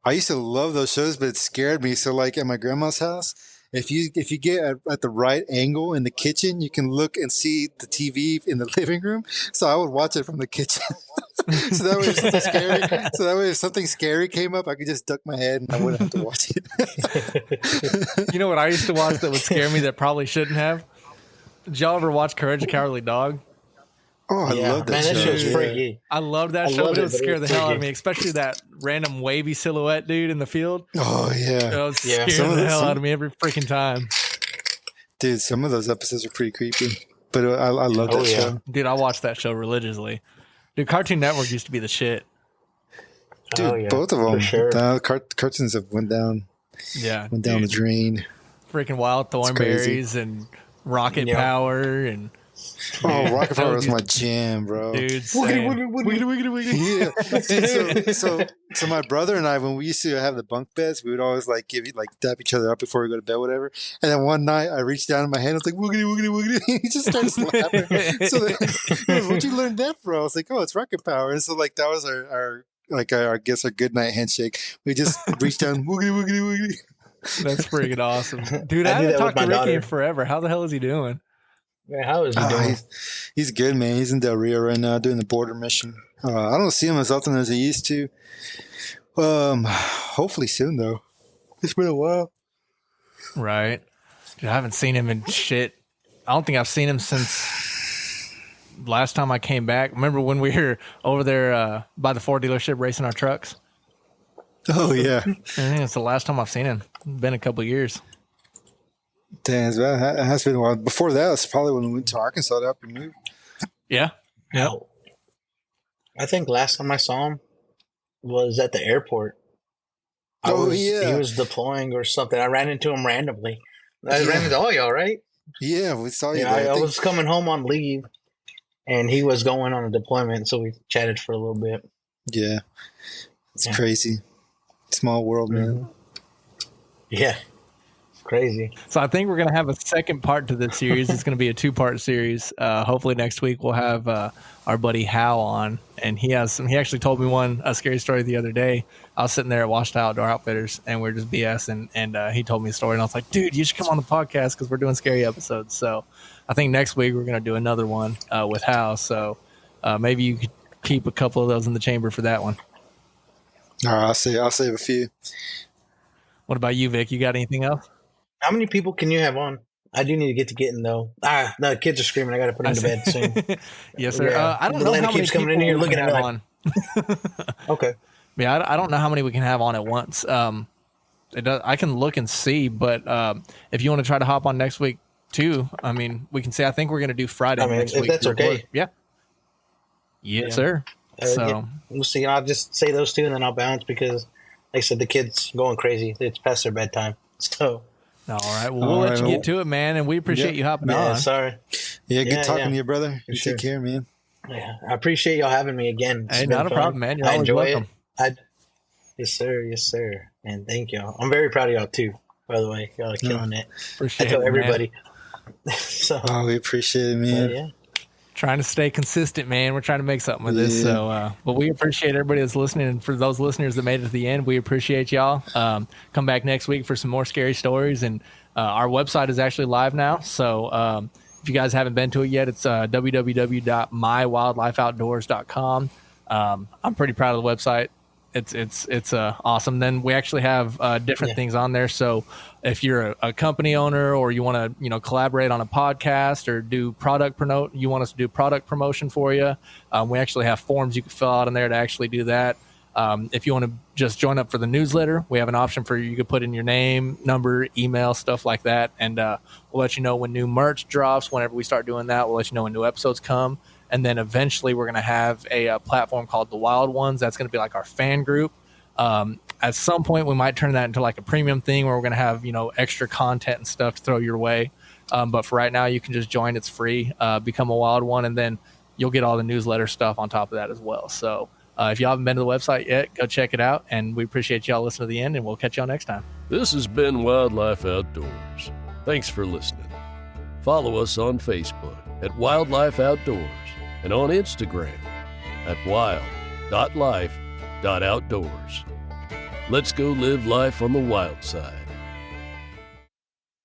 I used to love those shows, but it scared me. So like at my grandma's house, if you get at the right angle in the kitchen, you can look and see the TV in the living room. So I would watch it from the kitchen. So that way if something scary came up, I could just duck my head and I wouldn't have to watch it. You know what I used to watch that would scare me that probably shouldn't have? Did y'all ever watch Courage the Cowardly Dog? Oh, I love that show. That show's freaky. I love that show, but it would scare the hell out of me, especially that random wavy silhouette dude in the field. Oh, yeah. It would scare the hell out of me every freaking time. Dude, some of those episodes are pretty creepy, but I love that show. Dude, I watched that show religiously. Dude, Cartoon Network used to be the shit. Dude, both of them. Sure. Cartoons have went down the drain. Freaking Wild Thornberries and Rocket Power and... Oh, Rocket Power was my jam, bro. Dude, yeah. So my brother and I, when we used to have the bunk beds, we would always like dap each other up before we go to bed, whatever. And then one night, I reached down in my hand, I was like, woogity, woogity, woogity. He just starts laughing. So he goes, "Where'd you learn that from?" I was like, "Oh, it's Rocket Power." And so like that was our good night handshake. We just reached down, woogity, woogity, woogity. That's freaking awesome, dude. I haven't talked to Ricky in forever. How the hell is he doing? Man, how is he doing? He's good, man. He's in Del Rio right now doing the border mission. I don't see him as often as he used to. Hopefully soon, though. It's been a while. Right. Dude, I haven't seen him in shit. I don't think I've seen him since last time I came back. Remember when we were over there by the Ford dealership racing our trucks? Oh, yeah. I think it's the last time I've seen him. It's been a couple of years. Damn, it has been a while. Before that, it's probably when we went to Arkansas to help him move. Yeah. Yeah. I think last time I saw him was at the airport. He was deploying or something. I ran into him randomly. I ran into all y'all, right? Yeah, we saw you. I was coming home on leave, and he was going on a deployment, so we chatted for a little bit. Yeah. It's crazy. Small world, man. Yeah. Crazy. So I think we're going to have a second part to this series. It's going to be a 2-part series. Hopefully next week we'll have our buddy Hal on, and he actually told me a scary story the other day. I was sitting there at Washed Outdoor Outfitters and we're just BSing, and he told me a story, and I was like, dude, you should come on the podcast because we're doing scary episodes. So I think next week we're going to do another one with Hal. So maybe you could keep a couple of those in the chamber for that one. All right, I'll save a few. What about you, Vic? You got anything else? How many people can you have on? I do need to get to getting though. The kids are screaming. I got to put them to bed soon. Yes, sir. I don't know how many coming in here looking at on. Okay. Yeah, I don't know how many we can have on at once. I can look and see, but if you want to try to hop on next week too, I mean, we can say. I think we're going to do Friday next week. If that's okay. Yeah. Yes, sir. So we'll see. I'll just say those two, and then I'll bounce because, like I said, the kids going crazy. It's past their bedtime. So. All right. Well, we'll let you get to it, man, and we appreciate you hopping on. Sorry. Yeah, good talking to you, brother. You take care, man. Yeah, I appreciate y'all having me again. Hey, not a problem, man. You're always welcome. Yes, sir. Yes, sir. And thank y'all. I'm very proud of y'all too. By the way, y'all are killing it. Appreciate I tell it, everybody. So, we appreciate it, man. Yeah. Trying to stay consistent, man. We're trying to make something with this. So, but we appreciate everybody that's listening. And for those listeners that made it to the end, we appreciate y'all. Come back next week for some more scary stories. And our website is actually live now. So if you guys haven't been to it yet, it's www.mywildlifeoutdoors.com. I'm pretty proud of the website. It's awesome. Then we actually have different things on there. So if you're a company owner or you want to collaborate on a podcast or do you want us to do product promotion for you, we actually have forms you can fill out in there to actually do that. If you want to just join up for the newsletter, we have an option for you could put in your name, number, email, stuff like that. And we'll let you know when new merch drops. Whenever we start doing that, we'll let you know when new episodes come. And then eventually we're going to have a platform called The Wild Ones. That's going to be like our fan group. At some point, we might turn that into like a premium thing where we're going to have, extra content and stuff to throw your way. But for right now, you can just join. It's free. Become a Wild One, and then you'll get all the newsletter stuff on top of that as well. So if y'all haven't been to the website yet, go check it out. And we appreciate y'all listening to the end, and we'll catch y'all next time. This has been Wildlife Outdoors. Thanks for listening. Follow us on Facebook at Wildlife Outdoors and on Instagram at wild.life.outdoors. Let's go live life on the wild side.